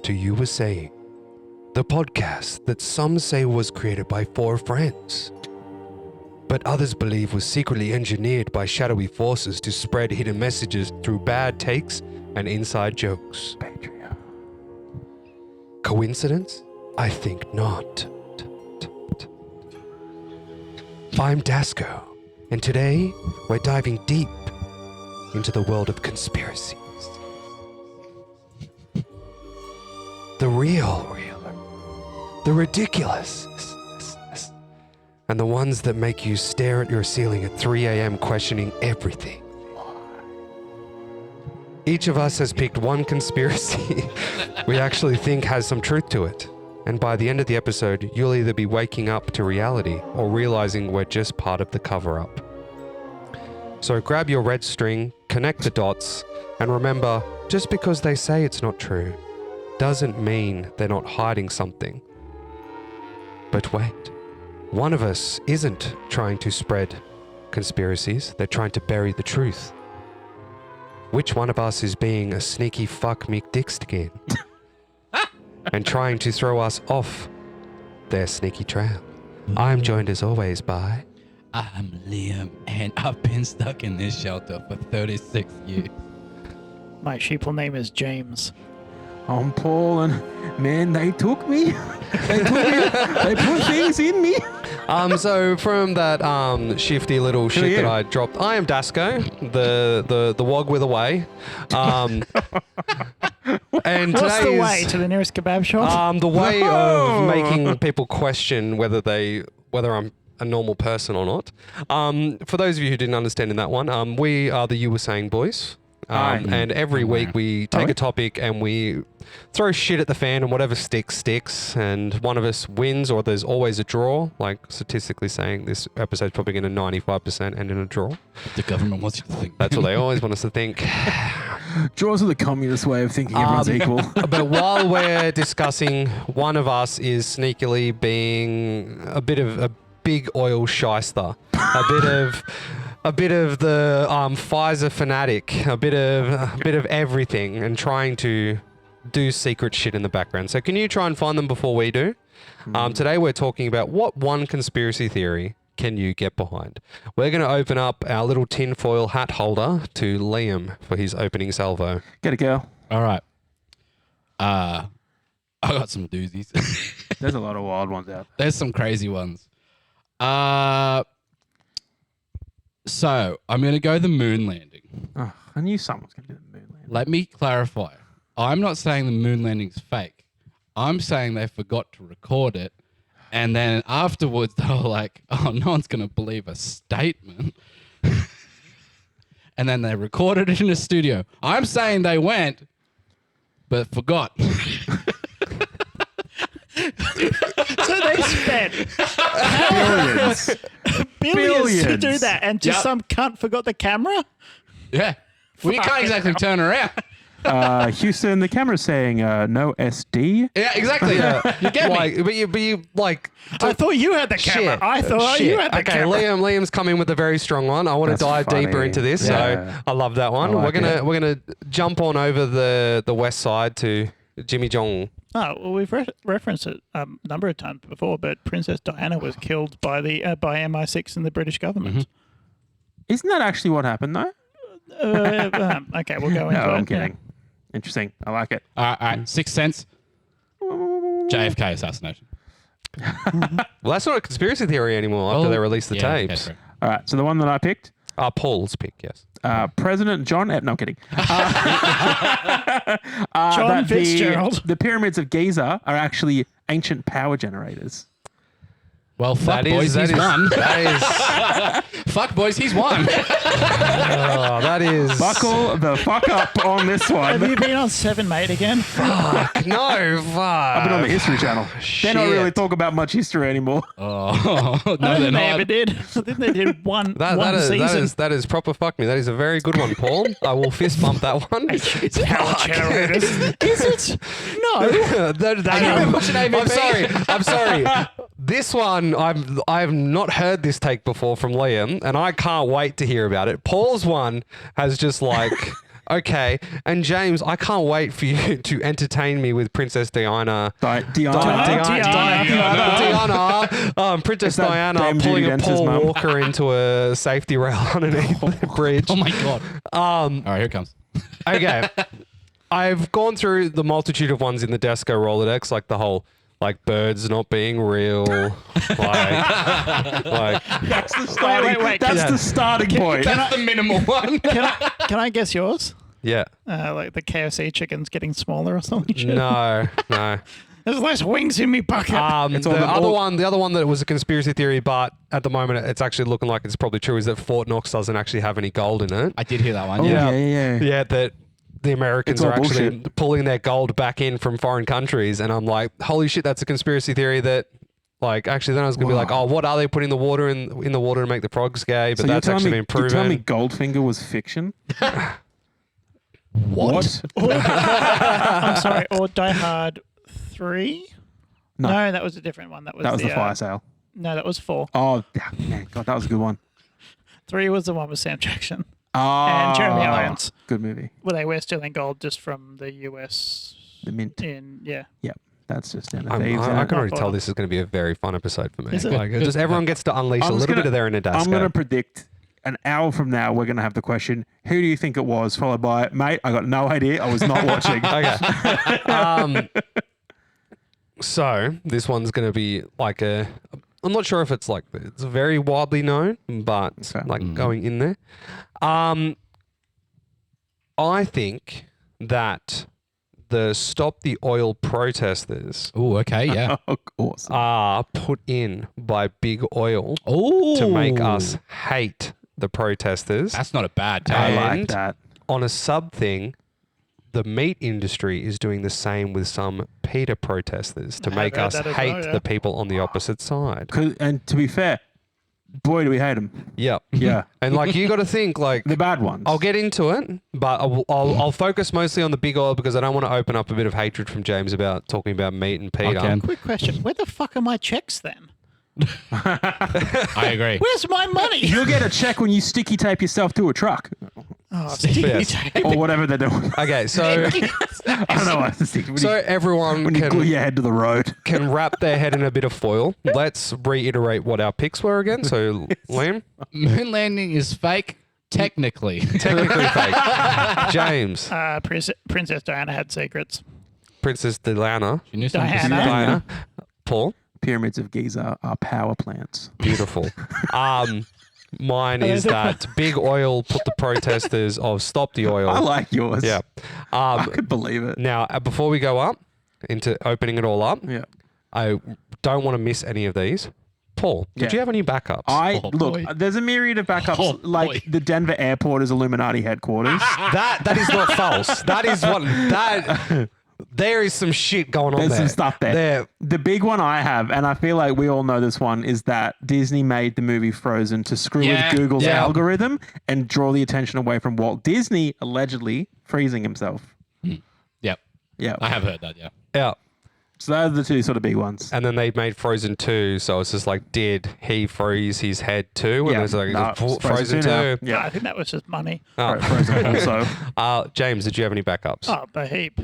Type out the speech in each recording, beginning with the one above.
to You Were Saying, the podcast that some say was created by 4 friends, but others believe was secretly engineered by shadowy forces to spread hidden messages through bad takes and inside jokes. Patreon. Coincidence? I think not. I'm Dasco, and today we're diving deep into the world of conspiracies. The real, the ridiculous, and the ones that make you stare at your ceiling at 3 a.m. questioning everything. Each of us has picked one conspiracy we actually think has some truth to it. And by the end of the episode, you'll either be waking up to reality or realizing we're just part of the cover-up. So grab your red string, connect the dots, and remember, just because they say it's not true, doesn't mean they're not hiding something. But wait, one of us isn't trying to spread conspiracies, they're trying to bury the truth. Which one of us is being a sneaky fuck McDickstick and trying to throw us off their sneaky trail? I'm joined as always by... I'm Liam, and I've been stuck in this shelter for 36 years. My sheeple name is James. I'm Paul, and man, they took me. They put things in me. So from that shifty little shit that I dropped, I am Dasco, the wog with a way. And What's the way to the nearest kebab shop? The way of making people question whether I'm a normal person or not. For those of you who didn't understand in that one, we are the You Were Saying boys. And every week we take a topic and we throw shit at the fan, and whatever sticks, and one of us wins, or there's always a draw. Like statistically saying, this episode's probably going to 95% end in a draw. The government wants you to think. That's what they always want us to think. Draws are the communist way of thinking everyone's equal. But while we're discussing, one of us is sneakily being a bit of a big oil shyster, a bit of the Pfizer fanatic, a bit of everything, and trying to do secret shit in the background. So can you try and find them before we do? Today we're talking about what one conspiracy theory can you get behind. We're going to open up our little tinfoil hat holder to Liam for his opening salvo. Get it, girl. All right. I got some doozies. There's a lot of wild ones out. There's some crazy ones. So I'm going to go the moon landing. Oh, I knew someone was going to do the moon landing. Let me clarify. I'm not saying the moon landing's fake. I'm saying they forgot to record it. And then afterwards, they were like, oh, no one's going to believe a statement. And then they recorded it in a studio. I'm saying they went, but forgot. So they spent billions to do that, and just some cunt forgot the camera? Yeah. Well, you can't exactly turn around. Houston, the camera's saying no SD. Yeah, exactly. You get me. But you I thought you had the camera. Shit. I thought you had the camera. Liam's come in with a very strong one. I want That's to dive funny. deeper into this, Yeah. so I love that one. I like we're gonna jump on over the west side to Jimmy Jong. Oh, well, we've referenced it a number of times before, but Princess Diana was killed by the by MI6 and the British government. Isn't that actually what happened, though? Okay, we'll go into No, it. I'm kidding. Interesting. I like it. All right. 6 cents. JFK assassination. Well, that's not a conspiracy theory anymore after they released the tapes. Okay, All right. So the one that I picked, Paul's pick, yes. President John... no, I'm kidding. John Fitzgerald. The pyramids of Giza are actually ancient power generators. well, fuck, boys, he's won. That is, Fuck, boys, he's won. that is. Buckle the fuck up on this one. Have you been on 7 Mate again? No, fuck. I've been on the History Channel. They don't really Shit. talk about much history anymore. Oh, no, I they're think they ever not. did. I think they did one season. That is proper fuck me. That is a very good one, Paul. I will fist bump that one. It's power generators. Is it? No. I'm sorry. This one, I've not heard this take before from Liam, and I can't wait to hear about it. Paul's one has just like Okay. And James, I can't wait for you to entertain me with Princess Diana. Diana. Princess Is that Diana Dame pulling Judi a Dench's Paul mum? Walker into a safety rail underneath the bridge. Oh my god. All right, here it comes. Okay. I've gone through the multitude of ones in the Desco Rolodex, like the whole, like birds not being real, like That's the starting. wait. That's Yeah. the starting point. That's the minimal one. Can I guess yours? yeah. Like the KFC chicken's getting smaller or something. Shit. No. There's less wings in me bucket. The other one that was a conspiracy theory, but at the moment it's actually looking like it's probably true, is that Fort Knox doesn't actually have any gold in it. I did hear that one. Oh, Yeah. yeah. Yeah, that the Americans It's all are actually bullshit. pulling their gold back in from foreign countries, and I'm like, holy shit, that's a conspiracy theory. That, like, actually, then I was gonna be like, Wow. oh, what are they putting the water in the water to make the frogs gay? But So that's actually been You're telling me proven. Goldfinger was fiction? What? I'm sorry. Or Die Hard 3? No. No, that was a different one. That was That was the fire sale. No, that was 4. Oh, man, God, that was a good one. 3 was the one with Sam Jackson Oh, and Jeremy Irons, Good movie. where they were stealing gold just from the US. The Mint. Yeah. Yep, that's just Den of I Thieves. can already Not tell fun. this is going to be a very fun episode for me. Is it? Like, just everyone gets to unleash a I'm just little bit gonna- of their inner Dasco. I'm going to predict an hour from now, we're going to have the question, who do you think it was? Followed by, mate, I got no idea. I was not watching. Okay. So this one's going to be like I'm not sure if it's like, it's very widely known, but Okay. like going in there. I think that the Stop the Oil protesters Oh, okay, yeah. Of course. are put in by Big Oil Oh, to make us hate the protesters. That's not a bad I take. and- like that. On a sub thing, the meat industry is doing the same with some PETA protesters to I make heard us that as hate well, yeah. the people on the opposite side. And to be fair, boy, do we hate them. Yep. Yeah. And like, you got to think like, The bad ones. I'll get into it, but I'll focus mostly on the Big Oil because I don't want to open up a bit of hatred from James about talking about meat and PETA. can. Quick question. Where the fuck are my checks then? I agree. Where's my money? You'll get a check when you sticky tape yourself to a truck Oh, sticky Yes. tape. or whatever they're doing. Okay, so I don't know why it's sticky. so everyone When you glue can your head to the road. wrap their head in a bit of foil. Let's reiterate what our picks were again. So Liam, Moon landing is fake, technically. technically fake. James, Princess Diana had secrets. Princess Diana, You knew something. Diana. Diana, Paul. Pyramids of Giza are power plants. Beautiful. Mine is that Big Oil put the protesters of Stop the Oil. I like yours. Yeah. I could believe it. Now, before we go up into opening it all up, Yeah. I don't want to miss any of these. Paul, did Yeah. you have any backups? Oh, Look, boy. there's a myriad of backups. Oh, like boy. the Denver airport is Illuminati headquarters. that is not false. That is what that. There is some shit going on There's there. some stuff there. The big one I have, and I feel like we all know this one, is that Disney made the movie Frozen to screw Yeah, with Google's yeah. algorithm and draw the attention away from Walt Disney allegedly freezing himself. Yep. Yeah. I have heard that, yeah. Yeah. So those are the two sort of big ones. And then they made Frozen 2, so it's just like, did he freeze his head too? And Yeah, it's like, no, Frozen, it's Frozen 2 now. 2. Yeah. I think that was just money. Oh. Frozen also. James, did you have any backups? Oh, a heap.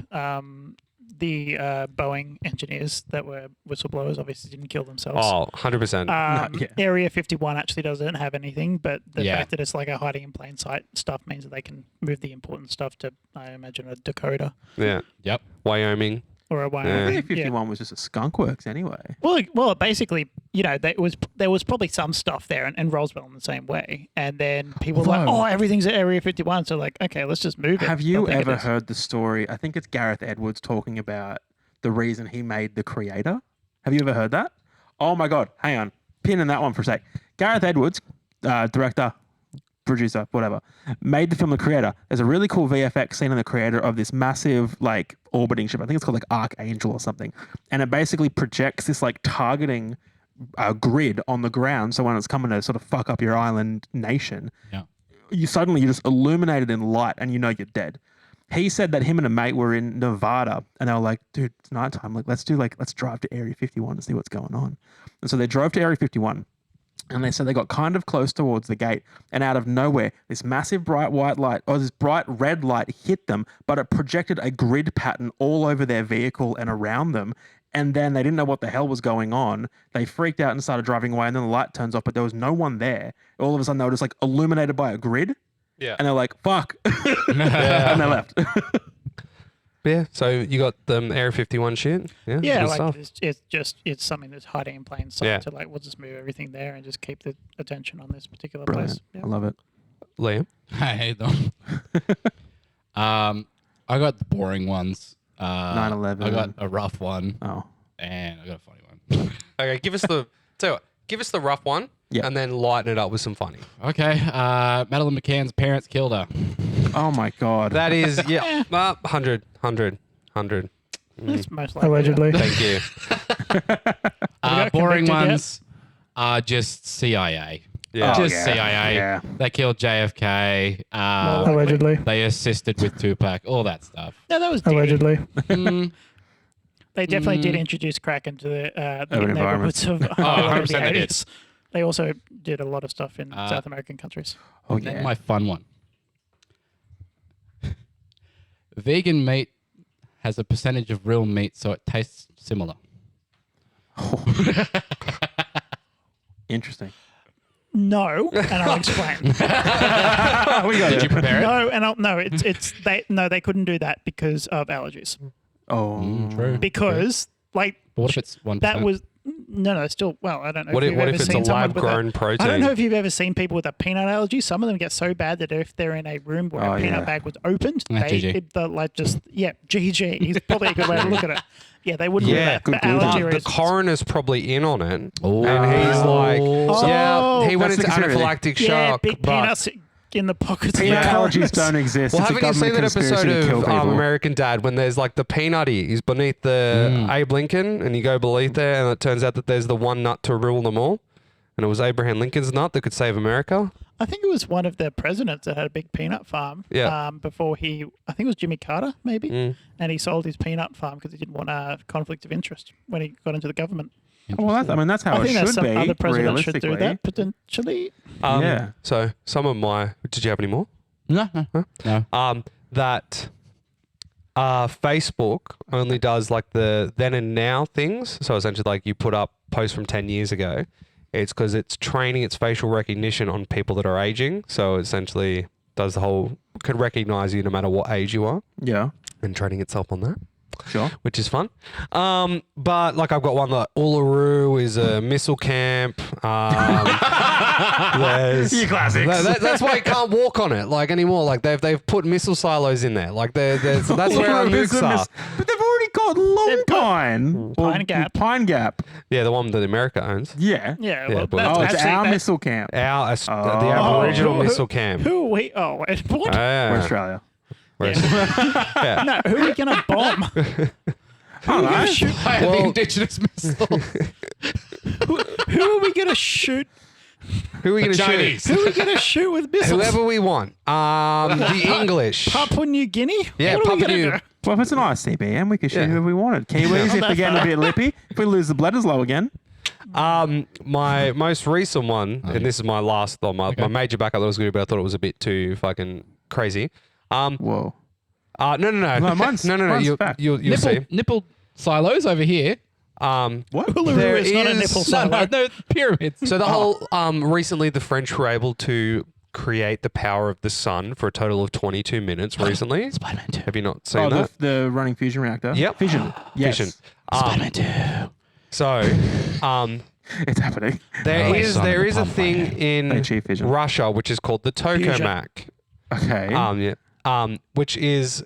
The Boeing engineers that were whistleblowers obviously didn't kill themselves. Oh, 100%. yeah. Area 51 actually doesn't have anything, but the Yeah. fact that it's like a hiding in plain sight stuff means that they can move the important stuff to, I imagine, a Dakota yeah. Yep. Wyoming. or a Yeah. Wyoming. Area Yeah. 51 was just a skunk works anyway. Well, basically, there was probably some stuff there, and Roswell in the same way. And then people were like, Although- "Oh, everything's at Area 51," so like, okay, let's just move it. Have They'll you think it ever is. heard the story? I think it's Gareth Edwards talking about the reason he made The Creator. Have you ever heard that? Oh my God. Hang on. Pin in that one for a sec. Gareth Edwards, director, producer, whatever, made the film The Creator. There's a really cool VFX scene in The Creator of this massive like orbiting ship. I think it's called like Archangel or something. And it basically projects this like targeting grid on the ground. So when it's coming to sort of fuck up your island nation, Yeah. you're just illuminated in light and you know you're dead. He said that him and a mate were in Nevada and they were like, dude, it's nighttime. Let's drive to Area 51 to see what's going on. And so they drove to Area 51 And they said they got kind of close towards the gate, and out of nowhere, this massive bright white light, or this bright red light hit them, but it projected a grid pattern all over their vehicle and around them. And then they didn't know what the hell was going on. They freaked out and started driving away, and then the light turns off, but there was no one there. All of a sudden, they were just like illuminated by a grid, Yeah. and they're like, fuck. And they left. Yeah. So you got the Area 51 shit. Yeah. Yeah, good like stuff. it's something that's hiding in plain sight. Yeah. To like, we'll just move everything there and just keep the attention on this particular Brilliant. place. Yeah. I love it. Liam. Hey, Dom. I got the boring ones. 9/11. I got a rough one, Oh. and I got a funny one. Okay. Give us the rough one. Yeah. And then lighten it up with some funny. Okay, Madeline McCann's parents killed her. Oh my God. That is 100. That's most likely. Allegedly. Thank you. got Boring convicted yet? ones are just CIA. Yeah. Oh, Just yeah. CIA. Yeah. They killed JFK. Allegedly. They assisted with Tupac. All that stuff. No, that was Diddy. Allegedly. Mm, They definitely did introduce crack into the Urban neighborhoods of 100% the they did. 80s. They also did a lot of stuff in South American countries. Oh then yeah. my fun one. Vegan meat has a percentage of real meat, so it tastes similar. Interesting. No, and I'll explain. We got Did you it. prepare it? No, and they couldn't do that because of allergies. Oh. True. Because like But what if it's 1%? that was no, still well. I don't know. What if if, you've what ever if it's a seen someone lab with grown protein? I don't know if you've ever seen people with a peanut allergy. Some of them get so bad that if they're in a room where Oh, a peanut yeah. bag was opened, Yeah, they GG. GG. He's probably a good way to look at it. Yeah, they wouldn't do Yeah, that for good allergy But the reasons. coroner's probably in on it. Oh. And he's like, Oh. yeah, he went That's into the conspiracy. anaphylactic yeah, shock. big but peanuts in the pockets Peanut of the allergies coroners. don't exist. Well, It's a haven't you seen government that conspiracy episode to kill of people. American Dad when there's like the peanutty? He's beneath the Abe Lincoln, and you go beneath there, and it turns out that there's the one nut to rule them all, and it was Abraham Lincoln's nut that could save America. I think it was one of the presidents that had a big peanut farm. Yeah. Before I think it was Jimmy Carter, maybe, Mm. and he sold his peanut farm because he didn't want a conflict of interest when he got into the government. Well, that's how I it think that should some be. other presidents should realistically. do that potentially. Yeah. So some of my. Did you have any more? No. That Facebook only does like the then and now things. So essentially, like you put up posts from 10 years ago. It's because it's training its facial recognition on people that are aging. So essentially, does the whole could recognize you no matter what age you are, Yeah. and training itself on that, Sure. which is fun. But like I've got one that Uluru is a missile camp. There's You classics. that's why you can't walk on it like anymore. Like they've put missile silos in there. Like that's where our nukes are. But they've already got Long Pine. Pine Gap. Pine Gap. Yeah, the one that America owns. Yeah. Yeah, Yeah, well, but- that's Oh, it's actually our that- missile camp. The Oh. Aboriginal Who- missile camp. Who are we? Oh, what? Oh, yeah. Australia. Whereas- yeah. No, who are we gonna bomb? I don't know. Fire the Well- indigenous missile. Who are we gonna shoot? Who are we going to shoot? Chinese. Who are we gonna shoot with missiles? Whoever we want. The English. Papua New Guinea? Yeah, what are we Papua gonna New- do? Well, if it's an ICBM, we could shoot Yeah. whoever we wanted. Kiwis, if that they're getting a far. bit lippy. If we lose the Bledisloe again. My most recent one, and this is my last, my major backup that was good, but I thought it was a bit too fucking crazy. Whoa. No. No, mine's- no. mine's You'll fact. see. Nipple silos over here. What? Uluru There is not a is- nipple No, silo. no, pyramids. So the whole recently the French were able to create the power of the sun for a total of 22 minutes recently. Spider-Man 2. Have you not seen Oh, that? the running fusion reactor. Yep. Fission. Yes. Fission. Spider-Man 2. So It's happening. there is son of a a plum thing man. They in achieve fission. Russia which is called the tokamak. Okay. Which is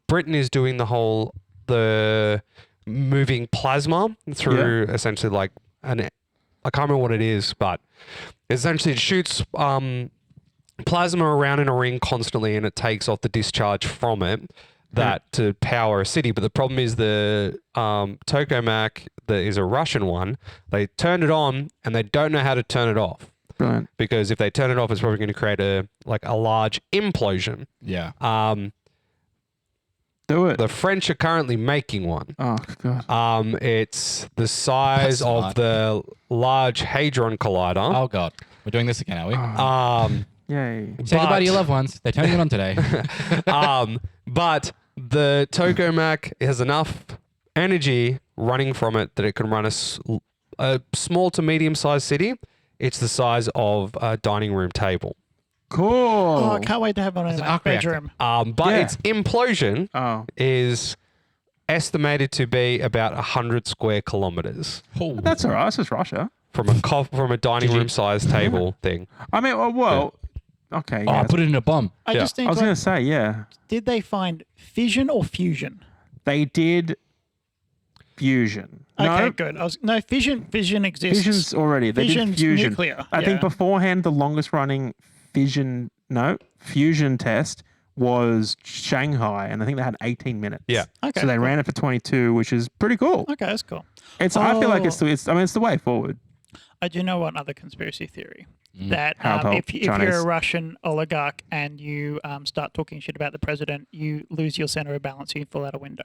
Britain is doing the moving plasma through essentially like I can't remember what it is, but essentially it shoots plasma around in a ring constantly, and it takes off the discharge from it that to power a city. But the problem is the tokamak that is a Russian one. They turn it on and they don't know how to turn it off. Brilliant. Because if they turn it off, it's probably going to create a large implosion. Yeah. Do it. The French are currently making one. Oh god. It's the size That's of smart. the Large Hadron Collider. Oh god, we're doing this again, are we? Yay. Say goodbye to your but- loved ones. They're turning it on today. But the Tokamak has enough energy running from it that it can run a small to medium-sized city. It's the size of a dining room table. Cool. Oh, I can't wait to have one in It's an my arc reactor. bedroom. But Yeah. its implosion Oh. is estimated to be about 100 square kilometers Oh, That's all right. It's just Russia. from a dining room sized table thing. I mean, well, okay. oh, Yeah. put it in a bomb. I Yeah. just I think, was like, going to say, yeah. did they find fission or fusion? They did fusion. Okay, No, good. No, fission. Fission exists. fission's already. They did Fission's fusion. nuclear. I think beforehand, the longest running fusion test was Shanghai, and I think they had 18 minutes. Yeah. Okay, So they cool. ran it for 22, which is pretty cool. Okay, that's cool. It's. I feel like Oh. it's the way forward. I do know one other conspiracy theory Mm. that How if you're Chinese. a Russian oligarch and you start talking shit about the president, you lose your center of balance. You fall out a window.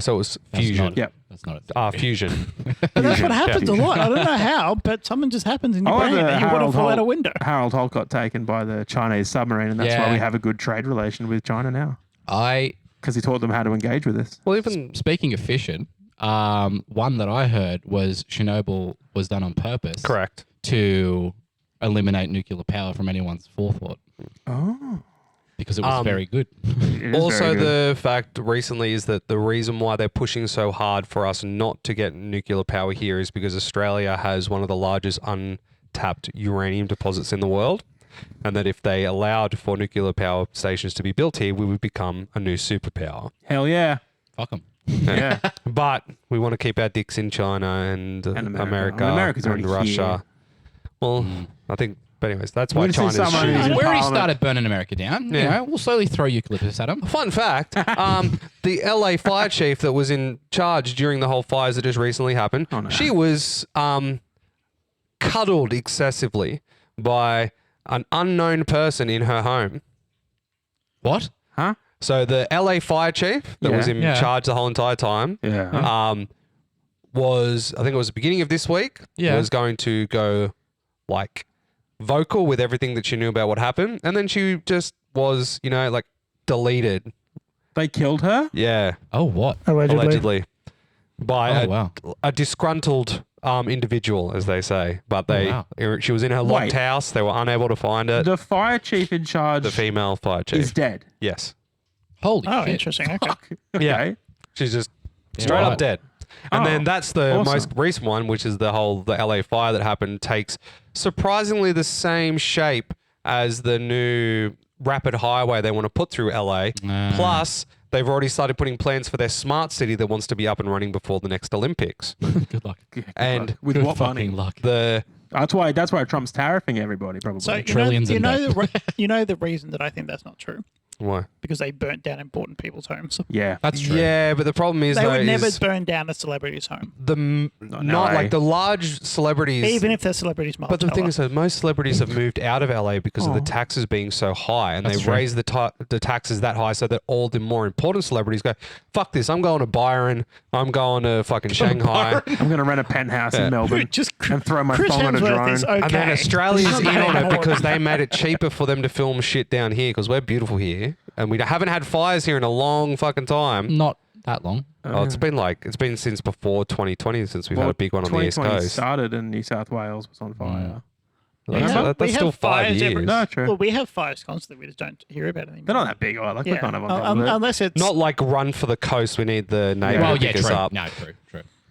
So it was That's fusion. Not, Yep. That's not a theory. Fusion. But that's what happens Yeah. a lot. I don't know how, but something just happens in your Oh, brain the and you want to Harold fall out a Holt- window. Harold Holt got taken by the Chinese submarine, and that's why Yeah. we have a good trade relation with China now, I because he taught them how to engage with us. Well, even speaking of fission, one that I heard was Chernobyl was done on purpose. correct. To eliminate nuclear power from anyone's forethought Oh, because it was very good. it is Also, very good. the fact recently is that the reason why they're pushing so hard for us not to get nuclear power here is because Australia has one of the largest untapped uranium deposits in the world. And that if they allowed for nuclear power stations to be built here, we would become a new superpower. Hell yeah, Fuck them. yeah. But we want to keep our dicks in China and, America. America, I mean, America's and already Russia. Well, I think, but anyways, that's why We'll see China's someone shooting. who's in We already Parliament. started burning America down. You Yeah. know, we'll slowly throw eucalyptus at them. Fun fact, the LA fire chief that was in charge during the whole fires that just recently happened, Oh, no. she was cuddled excessively by an unknown person in her home. What? Huh? So the LA fire chief that was Yeah. in Yeah. charge the whole entire time Yeah. was, I think it was the beginning of this week, Yeah. was going to go like vocal with everything that she knew about what happened. And then she just was, like deleted. They killed her. Yeah. Oh, what? Allegedly. By Oh, wow. a disgruntled individual, as they say. But wow. she was in her locked Wait. house. They were unable to find it. The fire chief in charge The female fire chief. is dead. Yes. Holy Oh, shit. interesting. Okay. Yeah. Okay. She's just Yeah, straight up right. dead. And Oh, then that's the awesome. most recent one, which is the LA fire that happened, takes surprisingly the same shape as the new rapid highway they want to put through LA. Plus, they've already started putting plans for their smart city that wants to be up and running before the next Olympics. Good luck. And With Good what money? fucking luck. the That's why Trump's tariffing everybody. Probably. So Trillions you in know, debt. you know the reason that I think that's not true why? because they burnt down important people's homes. yeah. That's true. Yeah, but the problem is They though would never is burn down a celebrity's home, not like the large celebrities. even if they're celebrities. But the thing is that most celebrities have moved out of LA because of the taxes being so high, and That's they've true. raised the taxes that high so that all the more important celebrities go, fuck this, I'm going to Byron, I'm going to fucking Shanghai. I'm gonna rent a penthouse in Melbourne just and throw my Chris phone on a Hemsworth drone. is okay. And then Australia's He's in not that on it important. because they made it cheaper for them to film shit down here because we're beautiful here. And we haven't had fires here in a long fucking time. Not that long. Oh, it's been since before 2020 since we've had a big one on the East 2020 Coast. started and New South Wales was on fire. That's still 5 years. No, true. Well, we have fires constantly. We just don't hear about it anymore. They're not that big. Like we're kind of on top of it. Unless it's Not like run for the coast. We need the Navy Well, to yeah, pick us true. up. No, true.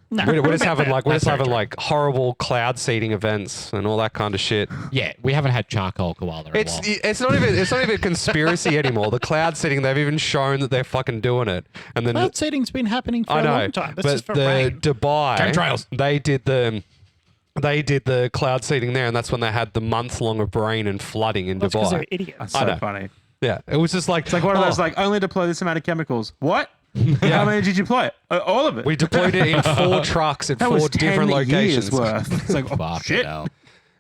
no, We're just having That's very true. like horrible cloud seeding events and all that kind of shit. Yeah, we haven't had charcoal koala in a while. It's not even a conspiracy anymore. The cloud seeding, they've even shown that they're fucking doing it. And then cloud seeding's been happening for I a know, long time. That's but just for the rain. Dubai, Chemtrails. they did the cloud seeding there, and that's when they had the month long of rain and flooding in That's because they're Dubai. idiots. That's I so know. funny. Yeah, it was just like It's like one of those oh, like only deploy this amount of chemicals. What? How many did you deploy? All of it. we deployed it in 4 trucks at that 4 was 10 different years locations. worth. It's like oh, Fuck shit. hell.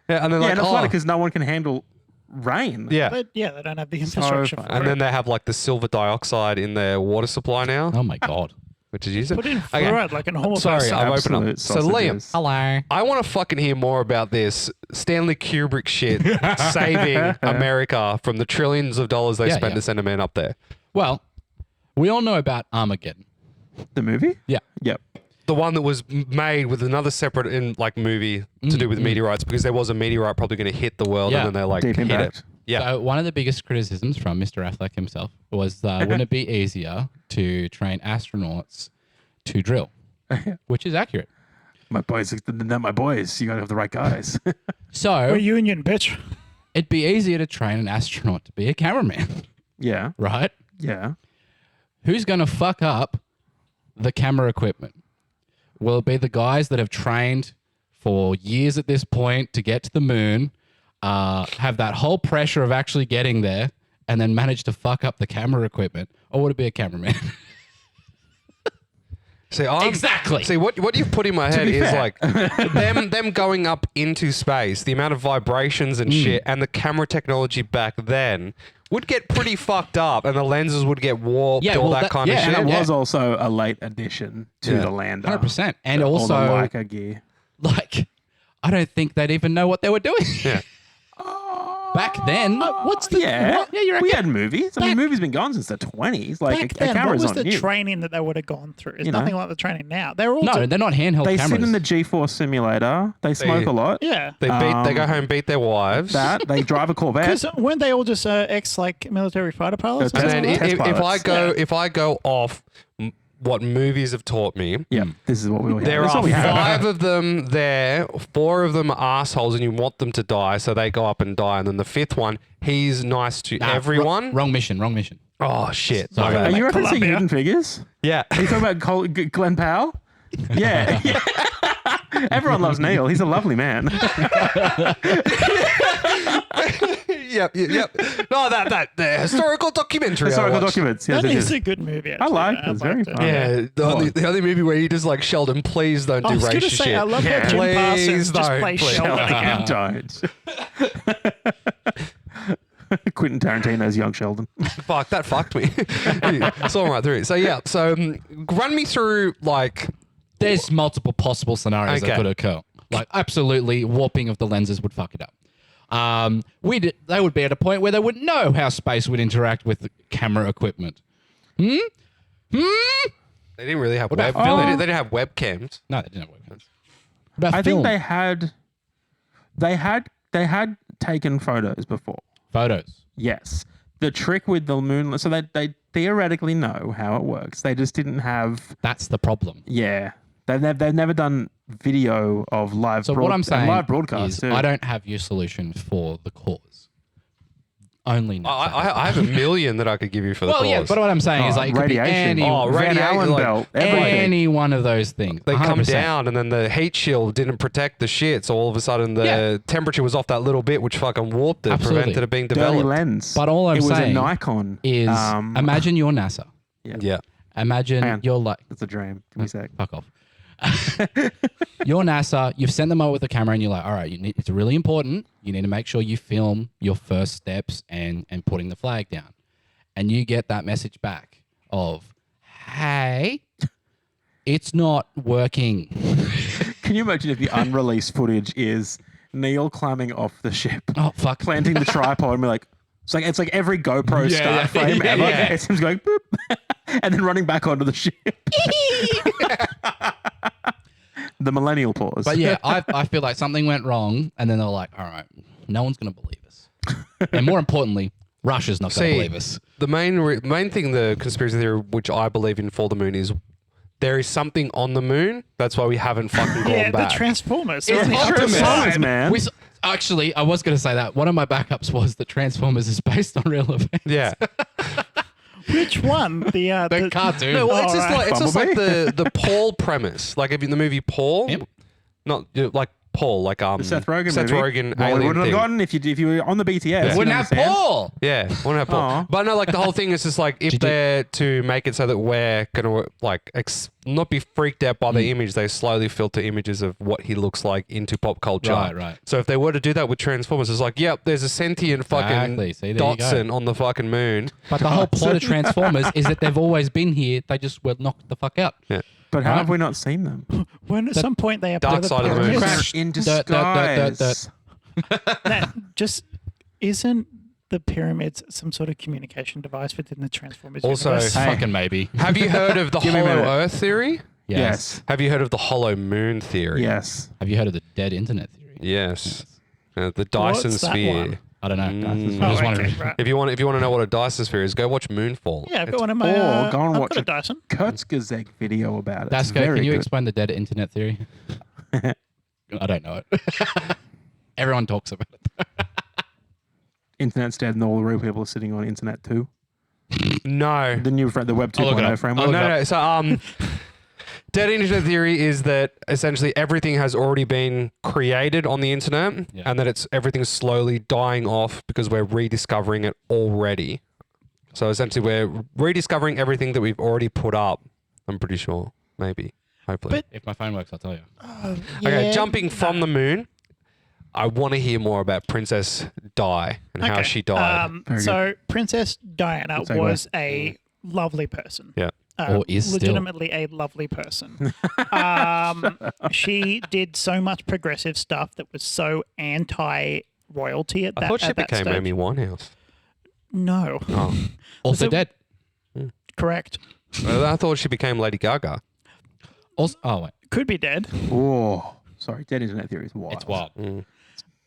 Yeah, and then Yeah, like and it's funny oh, because no one can handle rain. Yeah. But yeah, they don't have the So infrastructure funny. for And it. then they have like the silver dioxide in their water supply now, Oh my god. which is used. Put in Okay. fluoride like a normal Sorry, person. I've opened up. Absolute So Liam, sausages. Hello. I want to fucking hear more about this Stanley Kubrick shit saving America from the trillions of dollars they Yeah, spent yeah. to send a man up there. Well, we all know about Armageddon. The movie? Yeah. Yep. The one that was made with another separate movie to do with meteorites, because there was a meteorite probably going to hit the world, Yeah. and then they like Deep hit Impact. it. Yeah. So one of the biggest criticisms from Mr. Affleck himself was, wouldn't it be easier to train astronauts to drill? Which is accurate. My boys, they're my boys. You gotta have the right guys. So Reunion, bitch. it'd be easier to train an astronaut to be a cameraman, yeah. right? Yeah. Who's going to fuck up the camera equipment? Will it be the guys that have trained for years at this point to get to the moon, have that whole pressure of actually getting there, and then manage to fuck up the camera equipment? Or would it be a cameraman? See, Exactly. See, what you've put in my head be is fair. like them going up into space, the amount of vibrations and shit, and the camera technology back then would get pretty fucked up, and the lenses would get warped, Yeah, all well, that, that- kind yeah, of and shit. It was also a late addition to Yeah. the lander. 100%. And All also, the Leica gear. like, I don't think they'd even know what they were doing. Yeah. Back then, what's the... Yeah. What? Yeah, you're We right. had movies. I mean, movies been gone since the 20s. Like, Back a then, what camera's was on the new. training that they would have gone through? It's You know. nothing like the training now. They're all No, they're not handheld They cameras. sit in the G-Force simulator. They smoke a lot. yeah. They go home, beat their wives. That they drive a Corvette. Because weren't they all just ex like military fighter pilots? That's And then Test if I pilots. go Yeah. if I go off what movies have taught me, Yeah, this is what we there That's are what we have. 5 of them there. 4 of them are assholes, and you want them to die, so they go up and die. And then the 5th one, he's nice to Nah, everyone. Wrong mission. Wrong mission. Oh shit! Sorry. My Are bad. you referencing Columbia. Hidden Figures? Yeah. Are you talking about Glenn Powell? Yeah. yeah. Everyone loves Neil. He's a lovely man. Yep. No, that the historical documentary. I Historical watched. documents. Yes, That it is is. a good movie. I Actually. like it. It's very liked fun. Yeah, Oh. the only movie where you just like Sheldon, please don't do I was going to racist say, shit. I love Yeah. how Jim Parsons Please just don't, plays please. Sheldon again. Don't. Quentin Tarantino's young Sheldon. Fuck, that fucked me. Saw him right through it. So yeah, run me through like There's multiple possible scenarios that Okay. could occur. Like, absolutely, warping of the lenses would fuck it up. They would be at a point where they wouldn't know how space would interact with the camera equipment. they didn't really have about web. film? They didn't have webcams. No, they didn't have webcams. What about I film? think they had taken photos before. Photos. Yes. The trick with the moon, so they theoretically know how it works. They just didn't have, That's the problem. yeah. They've never done video of live. So what I'm saying live broadcast. is too. I don't have your solution for the cause. Only NASA. I have a million that I could give you for the well, cause. yeah, but what I'm saying is like it could be radiation. any, Oh, Van radiation, Allen like, belt. Everything. any one of those things. they come 100%. down, and then the heat shield didn't protect the shit, so all of a sudden the Yeah. temperature was off that little bit, which fucking warped it, Absolutely. prevented it being Dirty developed. lens. But all I'm it was saying a Nikon. Is imagine you're NASA. Yeah. Imagine Hang on. you're like, It's a dream. Give me a sec. fuck off. You're NASA. You've sent them out with the camera, and you're like, all right, it's really important. You need to make sure you film your first steps and putting the flag down. And you get that message back of, hey, it's not working. Can you imagine if the unreleased footage is Neil climbing off the ship, Oh fuck. planting the tripod, and be like, it's like every GoPro Yeah, start yeah, frame yeah, ever. yeah. It's just going boop, and then running back onto the ship. The millennial pause. But yeah, I feel like something went wrong, and then they're like, all right, no one's gonna believe us. And more importantly, Russia's not gonna See, believe us. The main thing, the conspiracy theory, which I believe in for the moon, is there is something on the moon. That's why we haven't fucking gone Yeah, back. the Transformers. It's on the Optimus. other Transformers, side. man. Actually, I was going to say that. One of my backups was that Transformers is based on real events. Yeah. Which one? The cartoon. No, well, it's just Alright. like it's just like Bumblebee? the Paul premise. Like if in the movie Paul, Yep. not like Paul, like The Seth Rogen Seth movie. Rogen Well, we alien wouldn't have thing. gotten if you were on the BTS. you Wouldn't have understand? Paul. Yeah, wouldn't have Paul. Aw. But no, like the whole thing is just like if Did you- they're to make it so that we're gonna like not be freaked out by the image, they slowly filter images of what he looks like into pop culture. Right. So if they were to do that with Transformers, it's like, yep, there's a sentient fucking Exactly. See, there you go. Dotson on the fucking moon. But the whole plot of Transformers is that they've always been here. They just were knocked the fuck out. Yeah. But how Right. have we not seen them? When at some point they Dark upload side of the moon. pyramids, Crash. In Dirt, dirt, dirt, disguise. that just isn't the pyramids some sort of communication device within the Transformers Also- universe? Hey. Fucking maybe. Have you heard of the Give me a Hollow minute. Earth theory? Yes. Have you heard of the Hollow Moon theory? Yes. Have you heard of the dead internet theory? Yes. The Dyson What's that sphere. one? I don't know. Mm. I just Oh, wondering. okay, right. If you want to know what a Dyson sphere is, go watch Moonfall. Yeah, I've It's got one of my. Or go and I've watch got a it. Dyson. Kurtzgezeg video about it. It's Dasko, very can you good. explain the dead internet theory? I don't know it. Everyone talks about it. Internet's dead and all the real people are sitting on internet too. No. The new the Web I'll look it 2.0 up. framework. I'll No, look no. So, dead internet theory is that essentially everything has already been created on the internet, Yeah. and that everything's slowly dying off because we're rediscovering it already. So essentially, we're rediscovering everything that we've already put up. I'm pretty sure, maybe, hopefully. But- If my phone works, I'll tell you. Okay, jumping from the moon. I want to hear more about Princess Di and how Okay, she died. Very So Princess Diana Good segue. was a lovely person. Yeah. Or is still. legitimately a lovely person. She did so much progressive stuff that was so anti-royalty at that. I thought she at that became stage. Amy Winehouse. No, Oh, Also So- dead. correct. I thought she became Lady Gaga. Also, oh wait, Could be dead. Oh, sorry. Dead internet theory is wild. it's wild.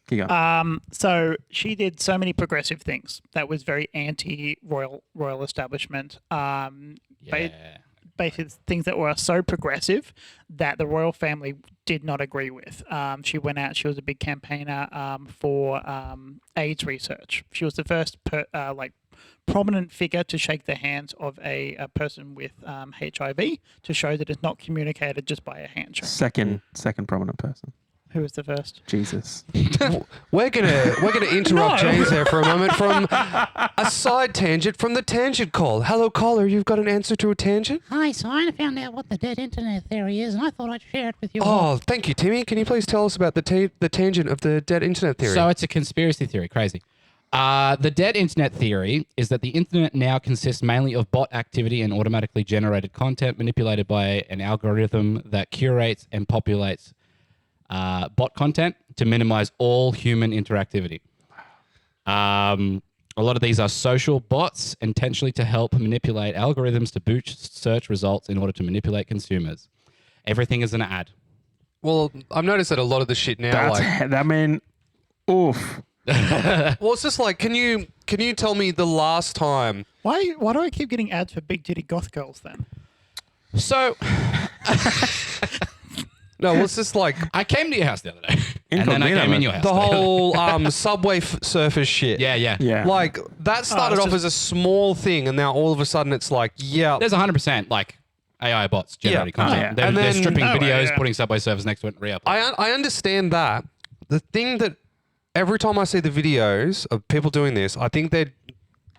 Keep going. So she did so many progressive things that was very anti-royal establishment. Yeah. Basically things that were so progressive that the royal family did not agree with. She went out. She was a big campaigner for AIDS research. She was the first prominent figure to shake the hands of a person with HIV to show that it's not communicated just by a handshake. Second prominent person. Who was the first? Jesus. We're gonna interrupt No. James there for a moment from a side tangent from the tangent call. Hello, caller. You've got an answer to a tangent? Hi, so I found out what the dead internet theory is, and I thought I'd share it with you all. Oh, thank you, Timmy. Can you please tell us about the tangent of the dead internet theory? So it's a conspiracy theory. Crazy. The dead internet theory is that the internet now consists mainly of bot activity and automatically generated content manipulated by an algorithm that curates and populates bot content to minimize all human interactivity. A lot of these are social bots intentionally to help manipulate algorithms to boost search results in order to manipulate consumers. Everything is an ad. well, I've noticed that a lot of the shit now, That's like, that mean. Oof. well, it's just like, can you tell me the last time? Why do I keep getting ads for big titty goth girls then? So No, well, it's just like I came to your house the other day, and then I Incognito, came in man. your house. the whole Subway Surfers shit. yeah. Yeah. Like that started it's off just- as a small thing, and now all of a sudden it's like, yeah, There's 100% like AI bots generating Yeah. content. Oh, yeah. They're, And they're then- stripping Oh, videos, yeah. putting Subway servers next to it, and re-uploading. I understand that. The thing that every time I see the videos of people doing this, I think they're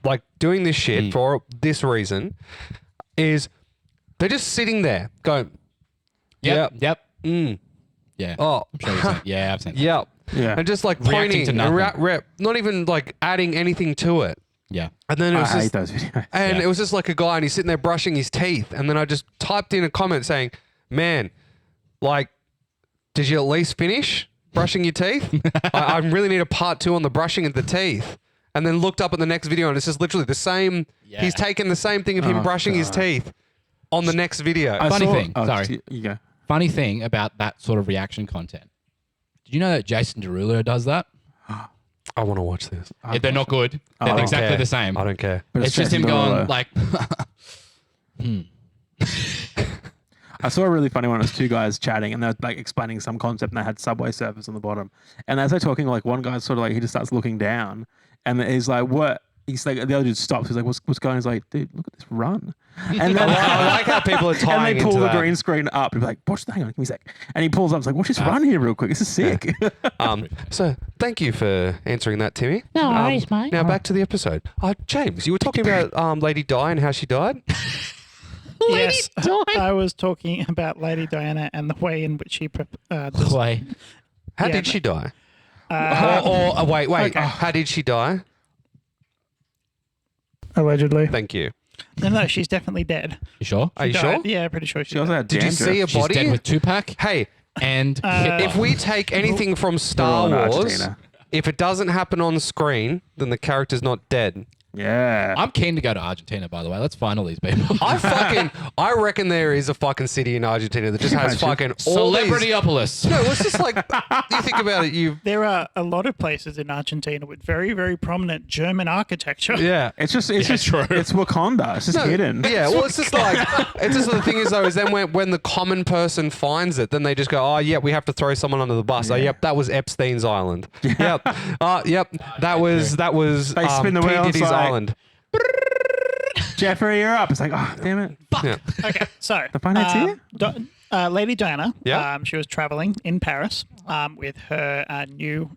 like doing this shit for this reason is they're just sitting there going, Yep. mm, Yeah. oh, I'm sure you've seen it. Yeah, I've seen it. yep. Yeah. And just like Reacting pointing, to and nothing. not even like adding anything to it. Yeah. And then it I was hate just, those videos. and Yeah. it was just like a guy, and he's sitting there brushing his teeth. And then I just typed in a comment saying, "Man, like, did you at least finish brushing your teeth? I really need a part 2 on the brushing of the teeth." And then looked up at the next video, and it's just literally the same. Yeah. He's taken the same thing of him Oh, brushing his God. teeth on the next video. Funny thing, sorry. You go. Funny thing about that sort of reaction content. Did you know that Jason Derulo does that? I want to watch this. They're not good. I They're don't exactly care. the same. I don't care. But It's just him Jason going Derulo. like, I saw a really funny one. It was two guys chatting, and they're like explaining some concept, and they had Subway surfers on the bottom. And as they're talking, like one guy sort of like he just starts looking down, and he's like, "What? he's like, the other dude stops. He's like, what's going on? He's like, dude, look at this run. And I then like how people are and tying they pull into the that. green screen up. He's like, watch that. Hang on, give me a sec. And he pulls up. He's like, watch this run here real quick. This is sick. So thank you for answering that, Timmy. No worries, mate. Now back to the episode. James, you were talking about Lady Di and how she died. Yes, I was talking about Lady Diana and the way in which she just, Way. How Yeah, did she die? uh, Wait. Okay. How did she die? allegedly. Thank you. No, she's definitely dead. You sure? Are you Died. sure? Yeah, pretty sure She also died. had Did you dandruff. see a She's body? dead with Tupac Hey, and Hitler. if we take anything from Star They're all in Wars, Argentina. if it doesn't happen on screen, then the character's not dead. Yeah. I'm keen to go to Argentina, by the way. Let's find all these people. I reckon there is a fucking city in Argentina that just has fucking all these. Celebrityopolis. No, it's just like you think about it. There are a lot of places in Argentina with very, very prominent German architecture. Yeah. It's just true. it's Wakanda. It's just hidden. Yeah, well, it's just like the thing is though is then when the common person finds it, then they just go, oh yeah, we have to throw someone under the bus. Oh yep, that was Epstein's island. Yep, yep, that was They spin the P. wheel, it's Diddy's like- island. Jeffrey, you're up. It's like, oh damn it. Yeah. Okay, so The finance here? Lady Diana, Yeah. she was traveling in Paris with her new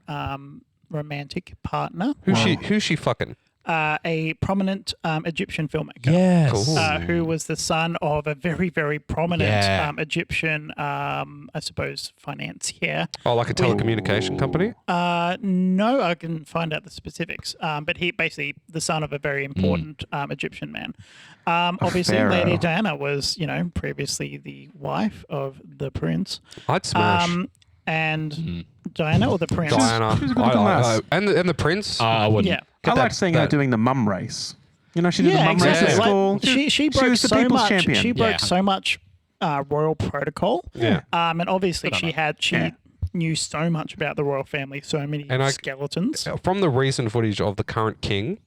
romantic partner, Who's she fucking? a prominent Egyptian filmmaker. Yes. Cool. Who was the son of a very, very prominent Yeah. Egyptian, I suppose, financier. Oh, like a telecommunication company? No, I can find out the specifics. But he basically the son of a very important Egyptian man. Obviously, pharaoh. Lady Diana was, previously the wife of the prince. I'd smash And Diana or the prince? Diana. She's a good looking lass. And the prince. I wouldn't. Yeah. I that- liked seeing her that- doing the mum race. You know, she did the Yeah, mum race exactly. at Like, school. she broke was the so people's much. champion. She broke Yeah. so much royal protocol. Yeah. And obviously Good on she Yeah. knew so much about the royal family, so many And skeletons. From the recent footage of the current king,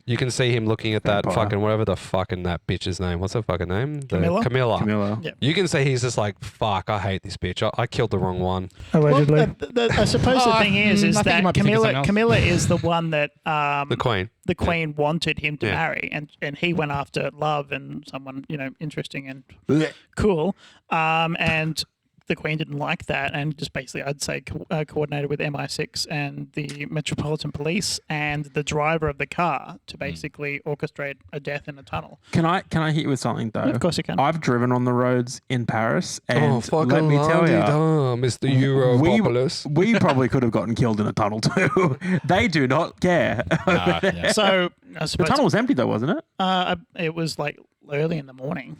you can see him looking at that Vampire. fucking whatever the fucking that bitch's name. What's her fucking name? Camilla? Camilla. Yeah. You can see he's just like, fuck, I hate this bitch. I killed the wrong one. Allegedly. I suppose the thing is I think you that might be thinking something else. Camilla is the one that The queen. the queen wanted him to Yeah. marry, and he went after love and someone interesting and Blech. cool, and the queen didn't like that, and just basically I'd say coordinated with MI6 and the Metropolitan Police and the driver of the car to basically orchestrate a death in a tunnel. Can I hit you with something though? Yeah, of course you can. I've driven on the roads in Paris, and Oh, fucking let me tell you, Mr. Europopoulos. we probably could have gotten killed in a tunnel too. They do not care. Yeah. So I The suppose tunnel was empty though, wasn't it? it was like early in the morning.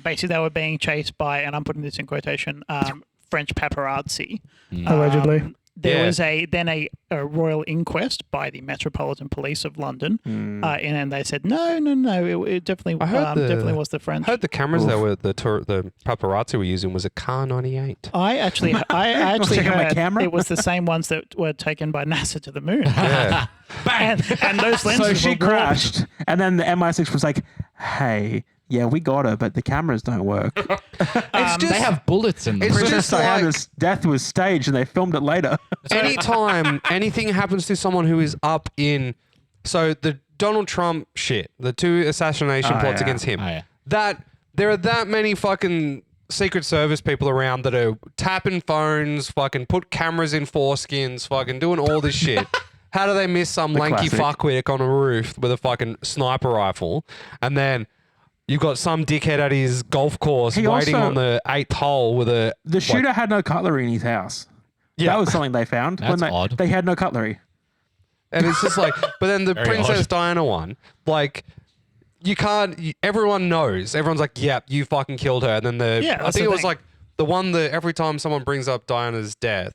Basically, they were being chased by, and I'm putting this in quotation, French paparazzi. Allegedly. There Yeah. was a royal inquest by the Metropolitan Police of London, and they said no, it definitely I heard definitely was the French. I heard the cameras that were the paparazzi were using was a Car 98. I actually check out my heard camera? it was the same ones that were taken by NASA to the moon. Yeah. and those lenses So she were warped. crashed, and then the MI6 was like, "Hey, yeah, we got her, but the cameras don't work." It's just They have bullets in them. It's Princess just like- Diana's death was staged, and they filmed it later. anytime anything happens to someone who is up in, so the Donald Trump shit, the 2 assassination Oh, plots yeah. against him, Oh, yeah. that there are that many fucking Secret Service people around that are tapping phones, fucking put cameras in foreskins, fucking doing all this shit. How do they miss some lanky classic. fuckwit on a roof with a fucking sniper rifle, and then you've got some dickhead at his golf course He waiting also- on the 8th hole with a The shooter had no cutlery in his house. Yeah. That was something they found. That's odd. They had no cutlery. And it's just like, but then the Very Princess odd. Diana one, like, you can't, everyone knows. Everyone's like, yep, you fucking killed her. And then Yeah, I that's think the it was thing. like the one that every time someone brings up Diana's death,